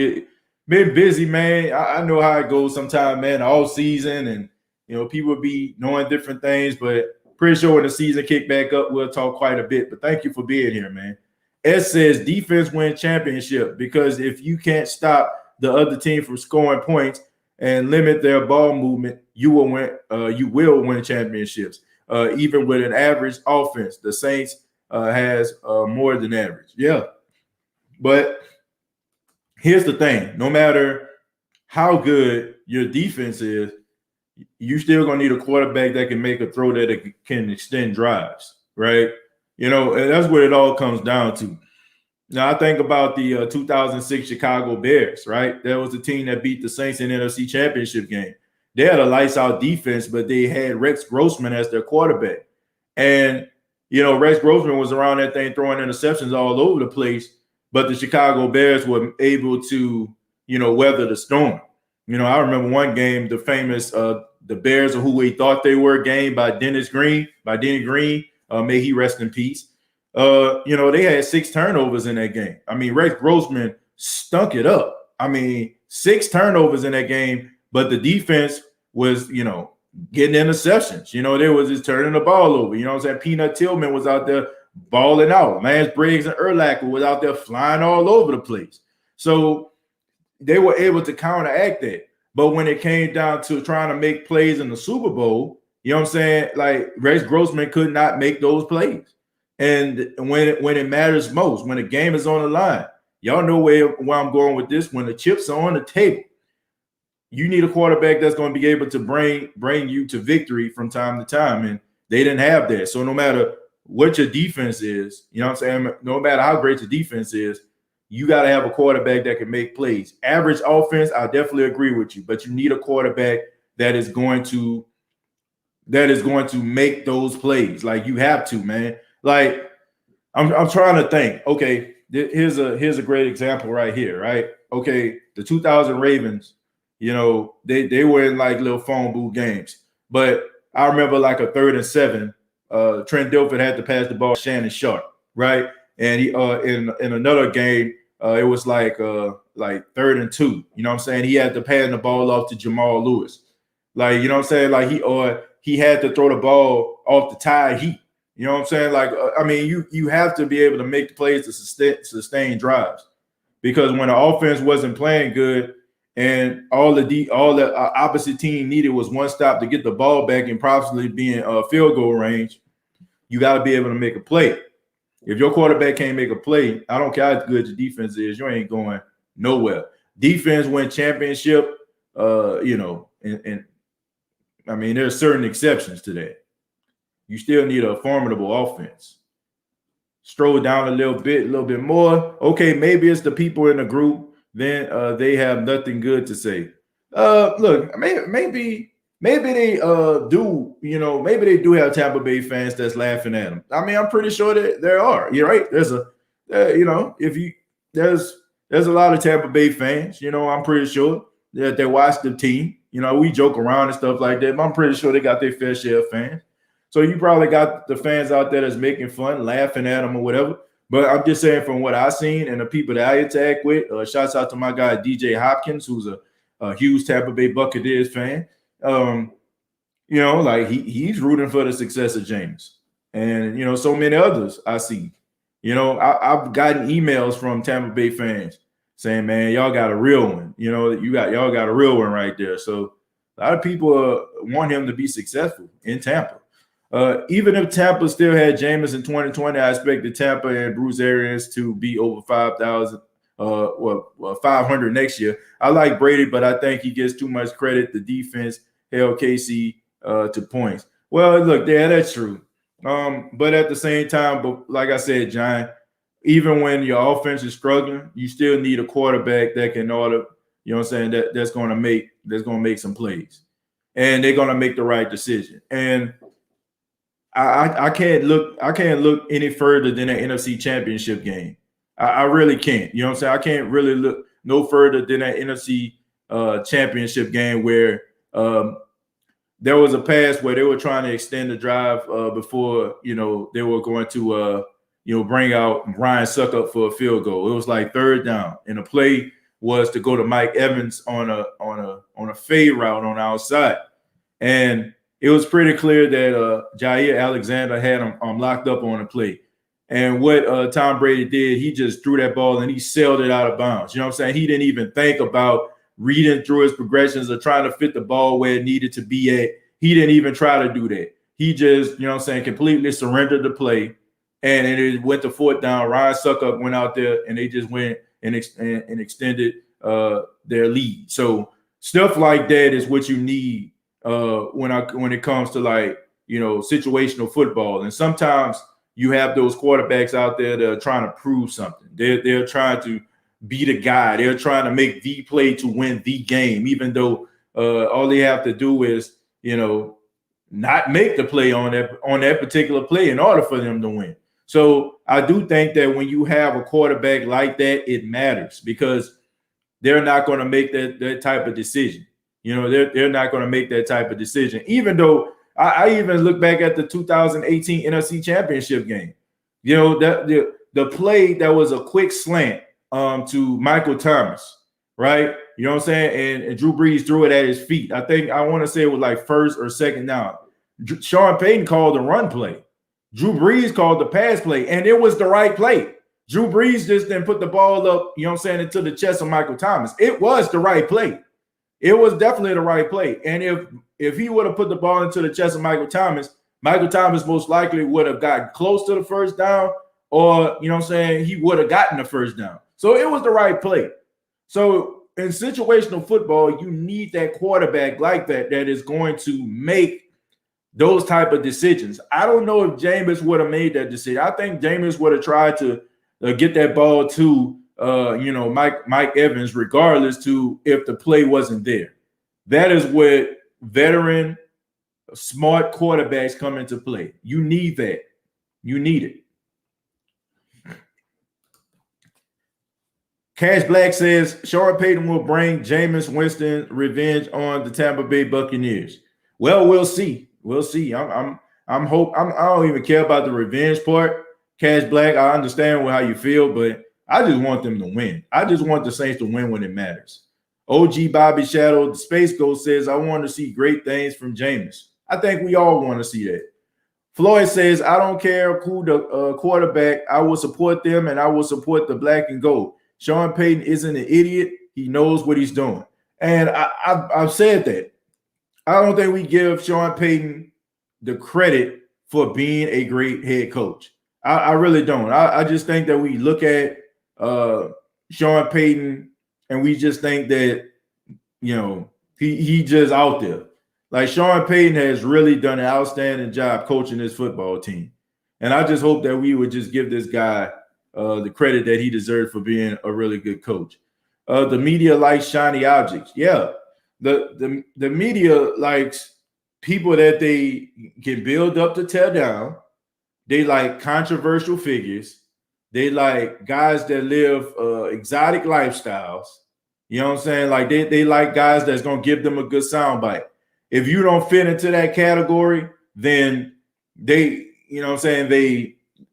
Been busy, man. I know how it goes sometimes, man, all season. And, people be knowing different things. But pretty sure when the season kick back up, we'll talk quite a bit. But thank you for being here, man. S says, defense win championship because if you can't stop the other team from scoring points and limit their ball movement, you will win championships. Even with an average offense, the Saints has more than average. Yeah. But here's the thing. No matter how good your defense is, you still going to need a quarterback that can make a throw that can extend drives, right? And that's what it all comes down to. Now, I think about the 2006 Chicago Bears, right? That was the team that beat the Saints in the NFC Championship game. They had a lights-out defense, but they had Rex Grossman as their quarterback. And, Rex Grossman was around that thing throwing interceptions all over the place, but the Chicago Bears were able to, weather the storm. I remember one game, the famous the Bears are who we thought they were game by Denny Green. May he rest in peace. They had 6 turnovers in that game. I mean, Rex Grossman stunk it up. I mean, 6 turnovers in that game, but the defense was, getting interceptions. They was just turning the ball over. You know what I'm saying? Peanut Tillman was out there balling out. Lance Briggs and Urlacher was out there flying all over the place. So they were able to counteract that. But when it came down to trying to make plays in the Super Bowl, you know what I'm saying? Like Rex Grossman could not make those plays. And when it matters most, when the game is on the line, y'all know where I'm going with this. When the chips are on the table, you need a quarterback that's going to be able to bring you to victory from time to time. And they didn't have that. So no matter what your defense is, you know what I'm saying? No matter how great your defense is, you got to have a quarterback that can make plays. Average offense, I definitely agree with you, but you need a quarterback that is going to make those plays. Like you have to, man. Like I'm trying to think. Okay, here's a great example right here, right? Okay, the 2000 Ravens, they were in like little phone booth games, but I remember like a 3rd and 7. Trent Dilfer had to pass the ball to Shannon Sharp, right? And he in another game, It was like 3rd and 2. You know what I'm saying? He had to pass the ball off to Jamal Lewis. Like, you know what I'm saying? Like he had to throw the ball off the tie heat. You know what I'm saying? Like, I mean, you have to be able to make the plays to sustain drives, because when the offense wasn't playing good and all the opposite team needed was one stop to get the ball back and possibly be in field goal range, you got to be able to make a play. If your quarterback can't make a play, I don't care how good your defense is, you ain't going nowhere. Defense win championship, and I mean, there's certain exceptions to that. You still need a formidable offense. Stroll down a little bit more. Okay, maybe it's the people in the group. Then they have nothing good to say. Look, maybe they do. You know, maybe they do have Tampa Bay fans that's laughing at them. I mean, I'm pretty sure that there are. You're right. There's there's a lot of Tampa Bay fans. You know, I'm pretty sure that they watch the team. You know, we joke around and stuff like that, but I'm pretty sure they got their fair share of fans. So you probably got the fans out there that's making fun, laughing at them or whatever. But I'm just saying, from what I've seen and the people that I interact with, shouts out to my guy DJ Hopkins, who's a huge Tampa Bay Buccaneers fan. You know, like he's rooting for the success of Jameis, and you know, so many others I see. You know, I've gotten emails from Tampa Bay fans saying, "Man, y'all got a real one." You know, y'all got a real one right there. So a lot of people want him to be successful in Tampa. Even if Tampa still had Jameis in 2020, I expected Tampa and Bruce Arians to be over 5,000, 500 next year. I like Brady, but I think he gets too much credit. The defense held KC to points. Well, look, yeah, that's true. But at the same time, but like I said, John, even when your offense is struggling, you still need a quarterback that can order. You know what I'm saying? That's going to make some plays, and they're going to make the right decision. And I can't look any further than an NFC Championship game. I really can't. You know what I'm saying? I can't really look no further than that NFC Championship game where there was a pass where they were trying to extend the drive before, you know, they were going to bring out Ryan Suckup for a field goal. It was like 3rd down, and the play was to go to Mike Evans on a fade route on the outside, and it was pretty clear that Jair Alexander had him locked up on the play. And what Tom Brady did, he just threw that ball and he sailed it out of bounds. You know what I'm saying? He didn't even think about reading through his progressions or trying to fit the ball where it needed to be at. He didn't even try to do that. He just, you know what I'm saying, completely surrendered the play. And it went to 4th down. Ryan Suckup went out there and they just went and extended their lead. So stuff like that is what you need when it comes to, like, you know, situational football. And sometimes you have those quarterbacks out there that are trying to prove something. They're trying to be the guy. They're trying to make the play to win the game, even though all they have to do is, you know, not make the play on that particular play in order for them to win. So I do think that when you have a quarterback like that, it matters, because they're not going to make that type of decision. You know, they're not going to make that type of decision, even though I even look back at the 2018 NFC Championship game. You know, the play that was a quick slant to Michael Thomas, right? You know what I'm saying? And Drew Brees threw it at his feet. I want to say it was like 1st or 2nd down. Sean Payton called the run play. Drew Brees called the pass play, and it was the right play. Drew Brees just didn't put the ball up, you know what I'm saying, into the chest of Michael Thomas. It was the right play. It was definitely the right play. And if he would have put the ball into the chest of Michael Thomas most likely would have gotten close to the 1st down, or, you know what I'm saying, he would have gotten the 1st down. So it was the right play. So in situational football, you need that quarterback like that is going to make those type of decisions. I don't know if Jameis would have made that decision. I think Jameis would have tried to get that ball to Mike Evans, regardless to if the play wasn't there. That is where veteran, smart quarterbacks come into play. You need that. You need it. Cash Black says Sean Payton will bring Jameis Winston revenge on the Tampa Bay Buccaneers. Well, we'll see. We'll see. I don't even care about the revenge part. Cash Black, I understand how you feel, but I just want them to win. I just want the Saints to win when it matters. OG Bobby Shadow, the Space Ghost says, I want to see great things from Jameis. I think we all want to see that. Floyd says, I don't care who the quarterback. I will support them, and I will support the black and gold. Sean Payton isn't an idiot. He knows what he's doing. And I've said that. I don't think we give Sean Payton the credit for being a great head coach. I really don't. I just think that we look at Sean Payton and we just think that, you know, he just out there. Like, Sean Payton has really done an outstanding job coaching this football team. And I just hope that we would just give this guy the credit that he deserves for being a really good coach. The media likes shiny objects. Yeah, the media likes people that they can build up to tear down. They like controversial figures. They like guys that live exotic lifestyles. You know what I'm saying? Like, they like guys that's going to give them a good soundbite. If you don't fit into that category, then they, you know what I'm saying,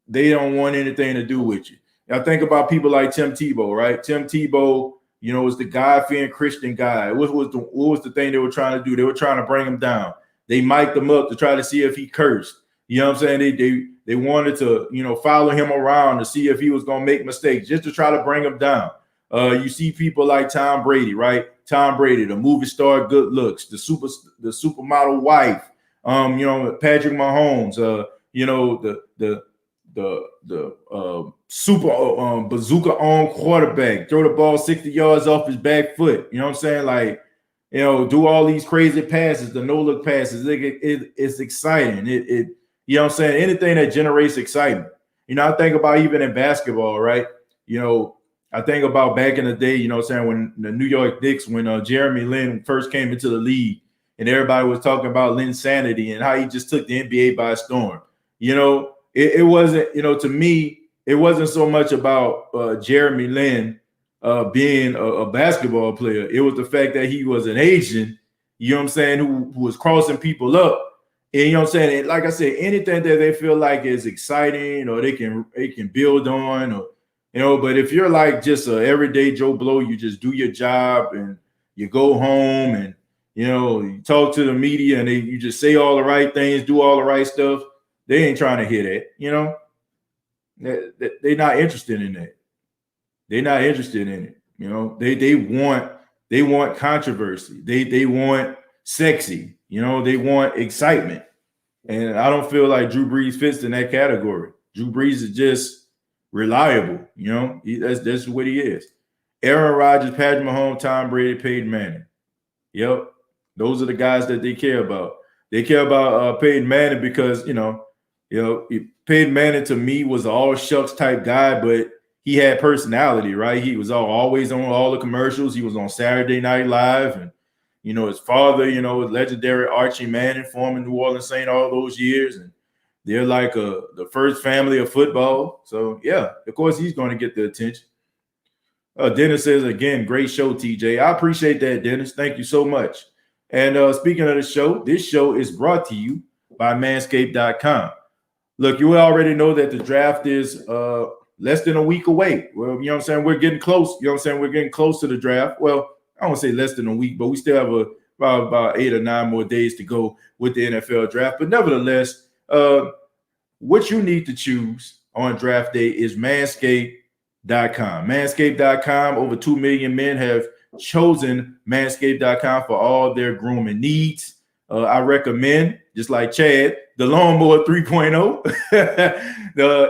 they don't want anything to do with you. Now think about people like Tim Tebow, right? Tim Tebow, you know, was the God-fearing Christian guy. What was the thing they were trying to do? They were trying to bring him down. They mic'd him up to try to see if he cursed. You know what I'm saying? They wanted to, you know, follow him around to see if he was going to make mistakes, just to try to bring him down. You see people like Tom Brady, right? Tom Brady, the movie star, good looks, the supermodel wife, you know, Patrick Mahomes, you know, the super bazooka on quarterback, throw the ball 60 yards off his back foot. You know what I'm saying? Like, you know, do all these crazy passes, the no-look passes. It's exciting. It you know what I'm saying? Anything that generates excitement. You know, I think about even in basketball, right? You know, I think about back in the day, you know what I'm saying, when the New York Knicks, when Jeremy Lin first came into the league, and everybody was talking about Lin's sanity and how he just took the NBA by storm. You know, it wasn't, you know, to me, it wasn't so much about Jeremy Lin being a basketball player. It was the fact that he was an Asian, you know what I'm saying, who was crossing people up. And, you know what I'm saying, and like I said, anything that they feel like is exciting or they can build on, or, you know, but if you're like just an everyday Joe Blow, you just do your job and you go home and, you know, you talk to the media and you just say all the right things, do all the right stuff. They ain't trying to hear that, you know. They're not interested in that. They're not interested in it. You know, they want controversy. They want sexy. You know, they want excitement. And I don't feel like Drew Brees fits in that category. Drew Brees is just reliable. You know, that's what he is. Aaron Rodgers, Patrick Mahomes, Tom Brady, Peyton Manning. Yep, those are the guys that they care about. They care about Peyton Manning because, you know, Peyton Manning to me was an all shucks type guy, but he had personality, right? He was always on all the commercials. He was on Saturday Night Live, and, you know, his father, you know, legendary Archie Manning, former New Orleans Saint all those years, and they're like the first family of football. So yeah, of course he's going to get the attention. Dennis says, again, great show, TJ. I appreciate that, Dennis. Thank you so much. And speaking of the show, this show is brought to you by Manscaped.com. Look, you already know that the draft is less than a week away. Well, you know what I'm saying? We're getting close. You know what I'm saying? We're getting close to the draft. Well, I don't want to say less than a week, but we still have about 8 or 9 more days to go with the NFL draft. But nevertheless, what you need to choose on draft day is Manscaped.com. Manscaped.com, over 2 million men have chosen Manscaped.com for all their grooming needs. I recommend, just like Chad, the Lawnmower 3.0.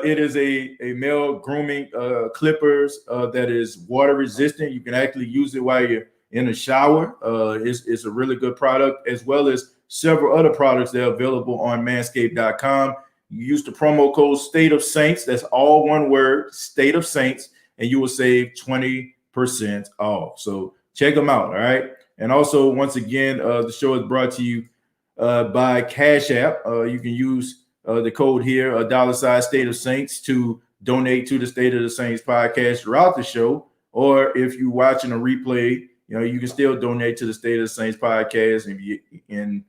It is a male grooming clippers that is water resistant. You can actually use it while you're in the shower. It's a really good product, as well as several other products that are available on Manscaped.com. You use the promo code State of Saints. That's all one word, State of Saints, and you will save 20% off. So check them out, all right? And also, once again, the show is brought to you by Cash App. You can use the code here, $sign State of Saints, to donate to the State of the Saints podcast throughout the show. Or if you're watching a replay, you know, you can still donate to the State of the Saints podcast. And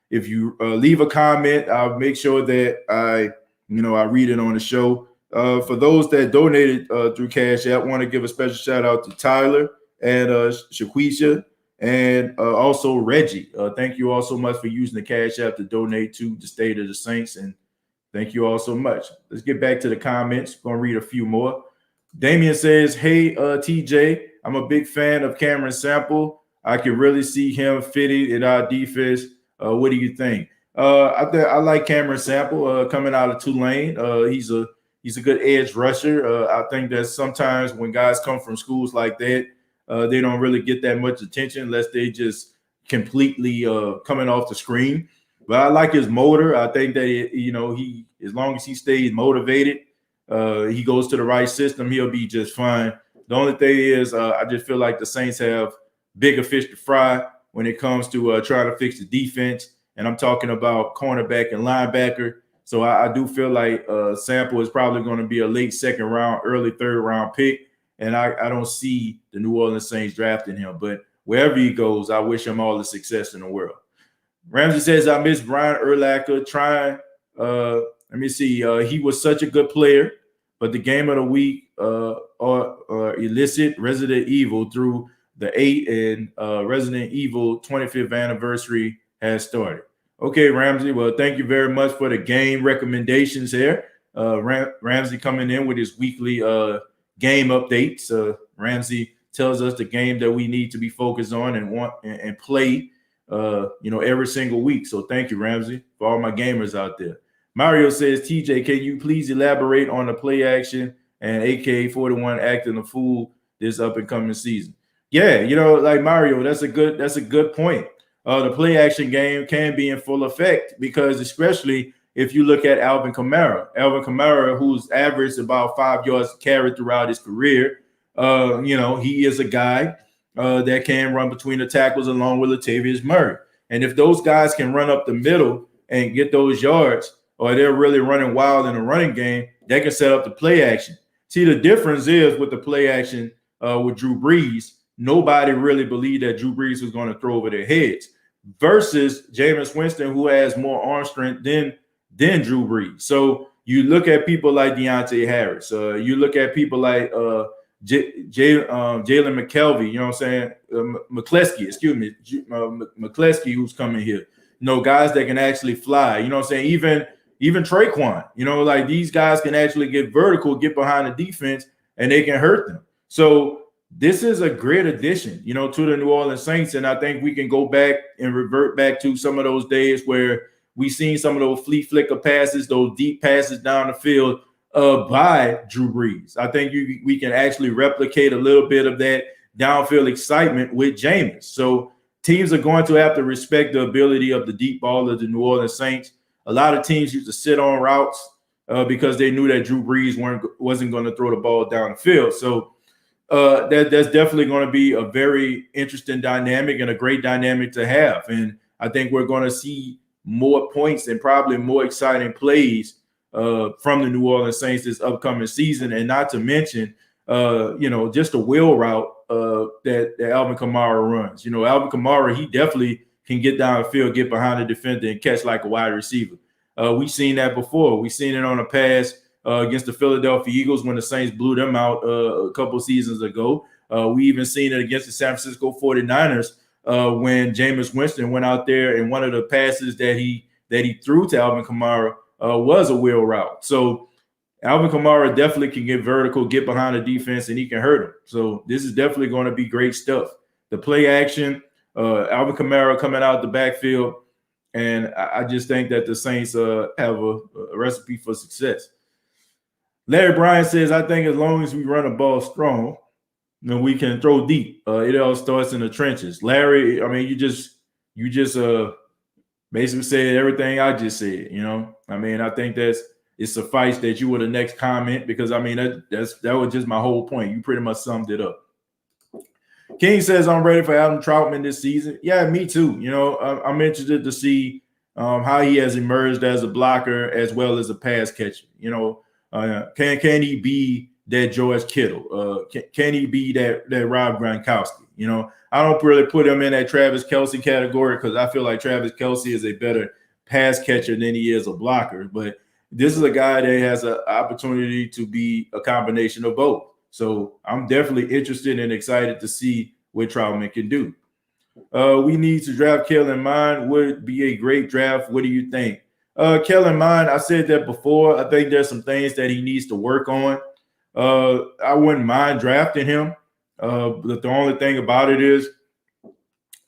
if you leave a comment, I'll make sure that I read it on the show. For those that donated through Cash App, I want to give a special shout out to Tyler and Shaquisha and also Reggie. Thank you all so much for using the Cash App to donate to the State of the Saints, and thank you all so much. Let's get back to the comments. Going to read a few more. Damian says, hey, TJ, I'm a big fan of Cameron Sample. I can really see him fitting in our defense. What do you think? I like Cameron Sample coming out of Tulane. He's a good edge rusher. I think that sometimes when guys come from schools like that, they don't really get that much attention unless they just completely coming off the screen. But I like his motor. I think that he as long as he stays motivated, he goes to the right system, he'll be just fine. The only thing is, I just feel like the Saints have bigger fish to fry when it comes to trying to fix the defense. And I'm talking about cornerback and linebacker. So I do feel like Sample is probably going to be a late second round, early third round pick. And I don't see the New Orleans Saints drafting him. But wherever he goes, I wish him all the success in the world. Ramsey says, I miss Brian Urlacher. Let me see. He was such a good player, but the game of the week or illicit Resident Evil through the 8 and Resident Evil 25th anniversary has started. Okay, Ramsey. Well, thank you very much for the game recommendations here. Ramsey coming in with his weekly game updates. Ramsey tells us the game that we need to be focused on and play, every single week. So thank you, Ramsey, for all my gamers out there. Mario says, TJ, can you please elaborate on the play action and AK-41 acting a fool this up and coming season? Yeah, like Mario, that's a good point. The play action game can be in full effect because especially if you look at Alvin Kamara, who's averaged about 5 yards carried throughout his career, he is a guy that can run between the tackles along with Latavius Murray. And if those guys can run up the middle and get those yards, or they're really running wild in the running game, they can set up the play action. See, the difference is with the play action with Drew Brees, nobody really believed that Drew Brees was going to throw over their heads versus Jameis Winston, who has more arm strength than Drew Brees. So you look at people like Deontay Harris. You look at people like Jalen McKelvey, you know what I'm saying? McCleskey, who's coming here. Guys that can actually fly, you know what I'm saying? Even Traquan, like these guys can actually get vertical, get behind the defense, and they can hurt them. So this is a great addition, to the New Orleans Saints. And I think we can go back and revert back to some of those days where we seen some of those flea flicker passes, those deep passes down the field by Drew Brees. I think we can actually replicate a little bit of that downfield excitement with Jameis. So teams are going to have to respect the ability of the deep ball of the New Orleans Saints. A lot of teams used to sit on routes because they knew that Drew Brees wasn't going to throw the ball down the field. So that's definitely going to be a very interesting dynamic and a great dynamic to have. And I think we're going to see more points and probably more exciting plays from the New Orleans Saints this upcoming season. And not to mention, just the wheel route that Alvin Kamara runs. Alvin Kamara, he definitely can get down the field, get behind the defender, and catch like a wide receiver. We've seen that before. We've seen it on a pass against the Philadelphia Eagles when the Saints blew them out a couple seasons ago. We even seen it against the San Francisco 49ers when Jameis Winston went out there, and one of the passes that he threw to Alvin Kamara was a wheel route. So Alvin Kamara definitely can get vertical, get behind the defense, and he can hurt him. So this is definitely going to be great stuff. The play action, Alvin Kamara coming out the backfield, and I just think that the Saints have a recipe for success. Larry Bryan says, I think as long as we run the ball strong, then we can throw deep. It all starts in the trenches. Larry, I mean, you just basically said everything I just said, I mean, I think it suffice that you were the next comment because, I mean, that was just my whole point. You pretty much summed it up. King says, I'm ready for Adam Troutman this season. Yeah, me too. I'm interested to see how he has emerged as a blocker as well as a pass catcher. Can he be that George Kittle? Can he be that Rob Gronkowski? I don't really put him in that Travis Kelce category because I feel like Travis Kelce is a better pass catcher than he is a blocker. But this is a guy that has an opportunity to be a combination of both. So I'm definitely interested and excited to see what Troutman can do. We need to draft Kellen Mond. Would be a great draft. What do you think? Kellen Mond, I said that before. I think there's some things that he needs to work on. I wouldn't mind drafting him. But the only thing about it is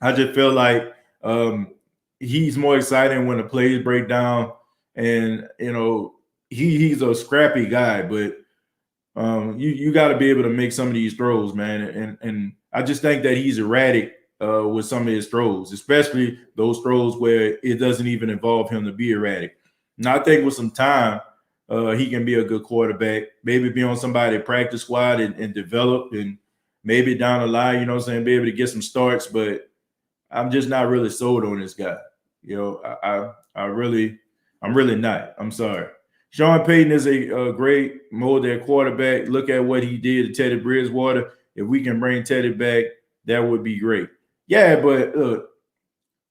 I just feel like he's more exciting when the plays break down. And, he's a scrappy guy, but you got to be able to make some of these throws, man. And I just think that he's erratic with some of his throws, especially those throws where it doesn't even involve him to be erratic. Now, I think with some time, he can be a good quarterback, maybe be on somebody's practice squad and develop, and maybe down the line, be able to get some starts. But I'm just not really sold on this guy. I'm really not. I'm sorry. Sean Payton is a great molded quarterback. Look at what he did to Teddy Bridgewater. If we can bring Teddy back, that would be great. Yeah, but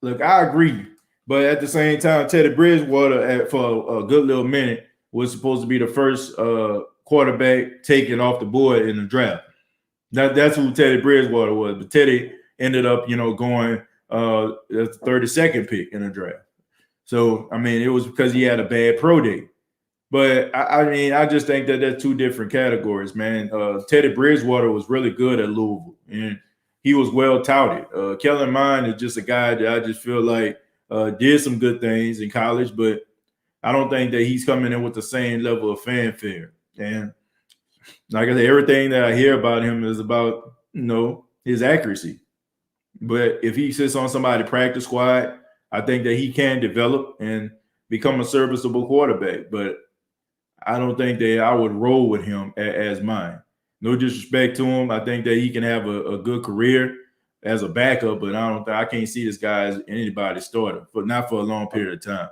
look, I agree. But at the same time, Teddy Bridgewater, for a good little minute, was supposed to be the first quarterback taken off the board in the draft. That's who Teddy Bridgewater was. But Teddy ended up, going the 32nd pick in the draft. So, it was because he had a bad pro day. But, I just think that they're two different categories, man. Teddy Bridgewater was really good at Louisville, and he was well touted. Kellen Mond is just a guy that I just feel like did some good things in college, but I don't think that he's coming in with the same level of fanfare. And like I said, everything that I hear about him is about, his accuracy. But if he sits on somebody's practice squad, I think that he can develop and become a serviceable quarterback. But I don't think that I would roll with him as mine. No disrespect to him. I think that he can have a good career as a backup, but I can't see this guy as anybody's starter, but not for a long period of time.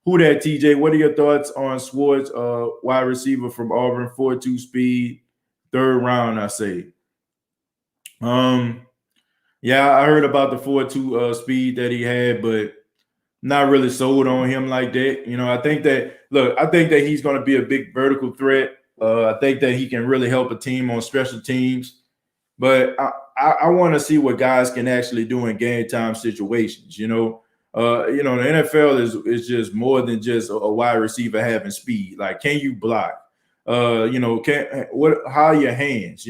Who that, TJ? What are your thoughts on Swartz, wide receiver from Auburn, 4.2 speed, third round, I say? Yeah, I heard about the 4.2 speed that he had, but not really sold on him like that. I think that he's going to be a big vertical threat. I think that he can really help a team on special teams, but I want to see what guys can actually do in game time situations. The NFL is just more than just a wide receiver having speed. Like, can you block? How are your hands?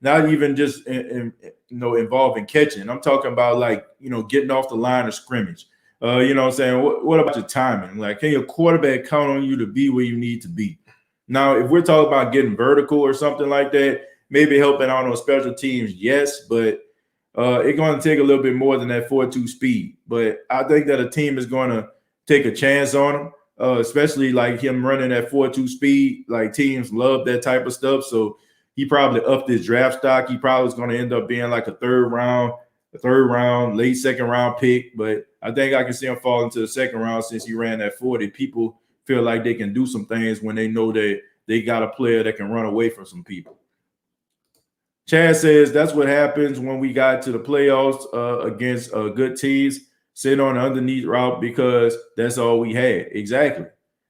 Not even just involving catching. I'm talking about getting off the line of scrimmage. What about your timing? Like, can your quarterback count on you to be where you need to be? Now, if we're talking about getting vertical or something like that, maybe helping out on special teams, yes, but it's going to take a little bit more than that 4.2 speed. But I think that a team is going to take a chance on him, especially like him running that 4.2 speed. Like, teams love that type of stuff. So he probably upped his draft stock. He probably is going to end up being like a third round, late second round pick. But I think I can see him fall into the second round since he ran that 40. People feel like they can do some things when they know that they got a player that can run away from some people. Chad says that's what happens when we got to the playoffs against good teams. Sit on the underneath route because that's all we had. Exactly.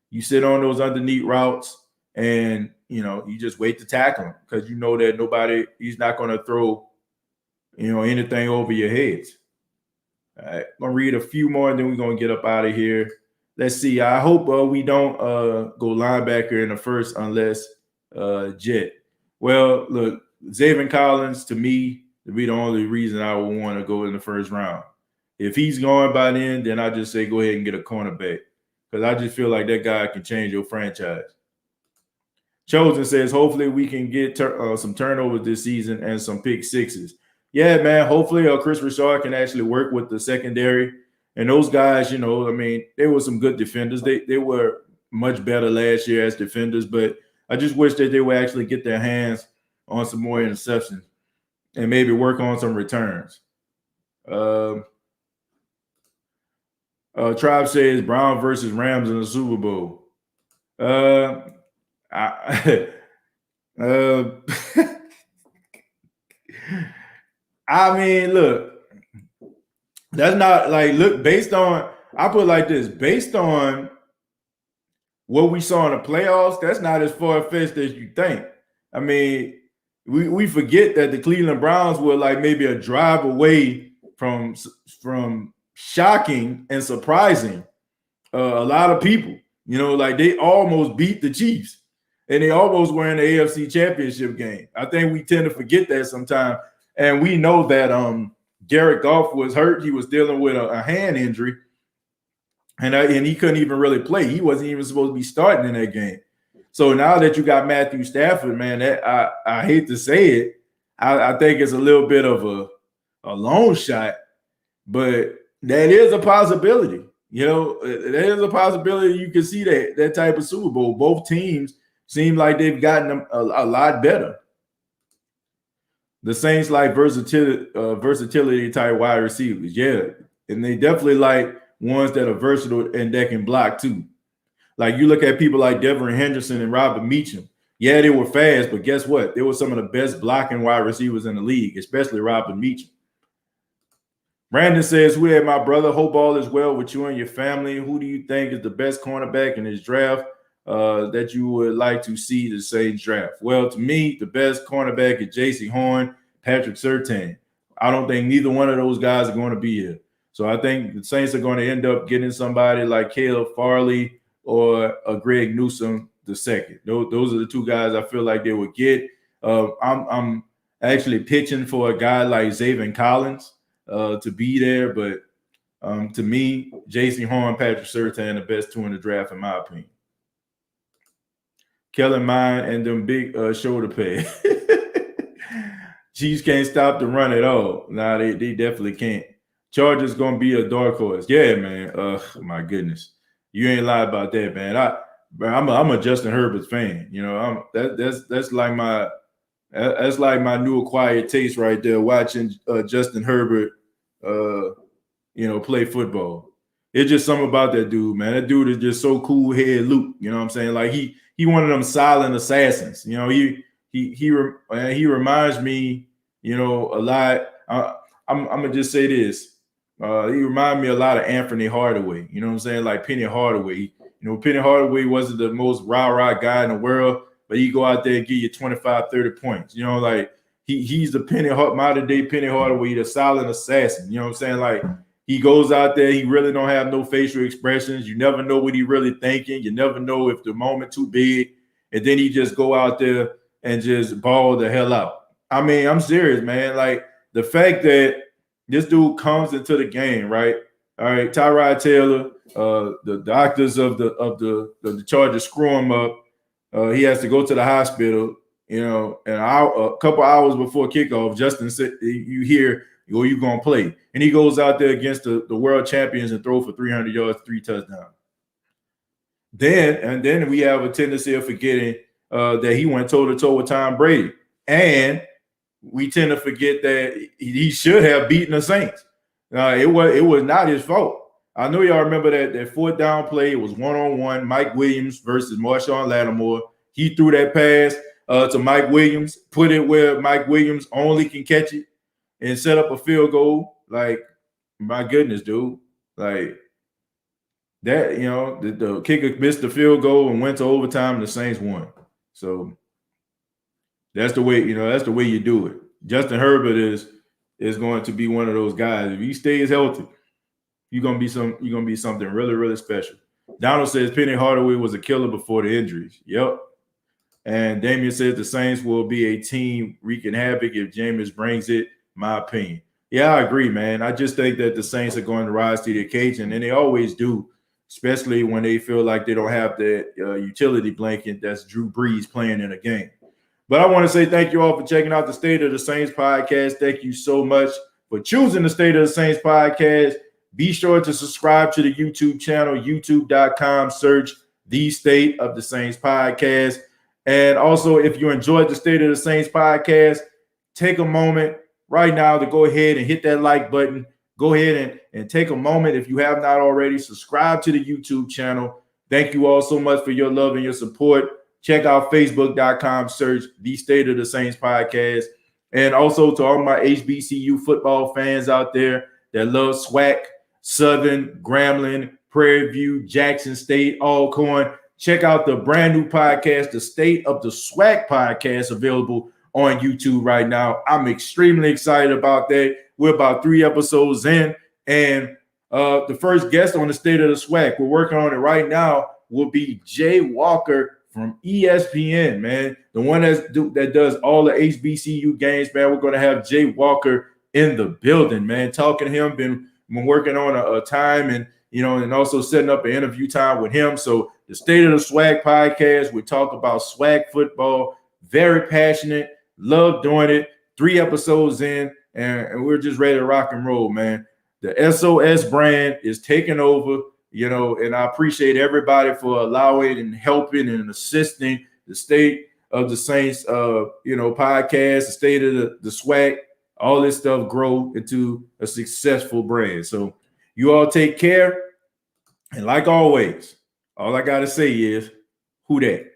You sit on those underneath routes and, you just wait to tackle him because you know that he's not going to throw, anything over your heads. All right, I'm going to read a few more and then we're going to get up out of here. Let's see. I hope we don't go linebacker in the first unless Jet. Well, look, Zaven Collins, to me, to be the only reason I would want to go in the first round. If he's going by then I just say go ahead and get a cornerback because I just feel like that guy can change your franchise. Chosen says, hopefully we can get some turnovers this season and some pick sixes. Yeah, man, hopefully Chris Richard can actually work with the secondary. And those guys, they were some good defenders. They were much better last year as defenders, but I just wish that they would actually get their hands on some more interceptions and maybe work on some returns. Tribe says Brown versus Rams in the Super Bowl. Look, that's not based on, I put it like this, based on what we saw in the playoffs, that's not as far-fetched as you think. I mean, we forget that the Cleveland Browns were like maybe a drive away from shocking and surprising a lot of people. You know, like they almost beat the Chiefs, and they almost were in the AFC Championship game. I think we tend to forget that sometimes, and we know that Jared Goff was hurt. He was dealing with a hand injury, and he couldn't even really play. He wasn't even supposed to be starting in that game. So now that you got Matthew Stafford, man, that I hate to say it, I think it's a little bit of a long shot, but that is a possibility. You know, there is a possibility you can see that type of Super Bowl. Both teams seem like they've gotten them a lot better. The Saints like versatility type wide receivers, yeah, and they definitely like ones that are versatile and that can block too. Like you look at people like Devin Henderson and Robert Meacham. Yeah, they were fast, but guess what? They were some of the best blocking wide receivers in the league, especially Robert Meacham. Brandon says, "We had my brother. Hope all is well with you and your family. Who do you think is the best cornerback in this draft that you would like to see the Saints draft?" Well, to me, the best cornerback is J.C. Horn, Patrick Surtain. I don't think neither one of those guys are going to be here. So I think the Saints are going to end up getting somebody like Caleb Farley or a Greg Newsome II. Those are the two guys I feel like they would get. I'm actually pitching for a guy like Xavier Collins to be there, but to me, J.C. Horn, Patrick Surtain, the best two in the draft, in my opinion. Kellen Mine and them big shoulder pads. Chiefs can't stop the run at all. Nah, they definitely can't. Chargers gonna be a dark horse. Yeah, man. My goodness, you ain't lie about that, man. I'm a Justin Herbert fan. You know, that's like my new acquired taste right there. Watching Justin Herbert, play football. It's just something about that dude, man. That dude is just so cool head Luke. You know what I'm saying? Like he one of them silent assassins. You know, he reminds me, a lot. I'm gonna just say this. He reminds me a lot of Anthony Hardaway. You know what I'm saying? Like Penny Hardaway. Penny Hardaway wasn't the most rah-rah guy in the world, but he go out there and give you 25, 30 points. Like he's the modern day Penny Hardaway, the silent assassin. You know what I'm saying? Like he goes out there, he really don't have no facial expressions. You never know what he really thinking. You never know if the moment too big, and then he just go out there and just ball the hell out. I mean, I'm serious, man. Like the fact that this dude comes into the game, right? All right, Tyrod Taylor, the doctors of the Chargers screw him up. He has to go to the hospital, and a couple hours before kickoff, Justin said, you hear, you going to play. And he goes out there against the world champions and throw for 300 yards, 3 touchdowns. Then we have a tendency of forgetting that he went toe-to-toe with Tom Brady. And we tend to forget that he should have beaten the Saints. It was not his fault. I know y'all remember that fourth down play. It was one-on-one, Mike Williams versus Marshawn Lattimore. He threw that pass to Mike Williams, put it where Mike Williams only can catch it, and set up a field goal. Like, my goodness, dude. Like, that, the kicker missed the field goal and went to overtime, and the Saints won. So that's the way, you do it. Justin Herbert is going to be one of those guys. If he stays healthy, you're gonna be something really, really special. Donald says Penny Hardaway was a killer before the injuries. Yep. And Damian says the Saints will be a team wreaking havoc if Jameis brings it. My opinion. Yeah, I agree, man. I just think that the Saints are going to rise to the occasion, and they always do, especially when they feel like they don't have the utility blanket that's Drew Brees playing in a game. But I want to say thank you all for checking out the State of the Saints podcast. Thank you so much for choosing the State of the Saints podcast. Be sure to subscribe to the YouTube channel, youtube.com, search the State of the Saints podcast. And also, if you enjoyed the State of the Saints podcast, take a moment right now to go ahead and hit that like button. Go ahead and take a moment, if you have not already, subscribe to the YouTube channel. Thank you all so much for your love and your support. Check out facebook.com, search the State of the Saints podcast. And also to all my HBCU football fans out there that love SWAC, Southern, Grambling, Prairie View, Jackson State, Alcorn, Check out the brand new podcast, the State of the Swag podcast, available on YouTube right now. I'm extremely excited about that. We're about 3 episodes in, and the first guest on the State of the Swag, we're working on it right now, will be Jay Walker from ESPN, man. The one that does all the HBCU games, man. We're going to have Jay Walker in the building, man. Talking to him, been working on a time, and and also setting up an interview time with him. So the State of the Swag podcast, we talk about swag football. Very passionate, love doing it. 3 episodes in, and we're just ready to rock and roll, man. The SOS brand is taking over. And I appreciate everybody for allowing and helping and assisting the State of the Saints, podcast, the State of the Swag, all this stuff grow into a successful brand. So you all take care. And like always, all I got to say is, who dat?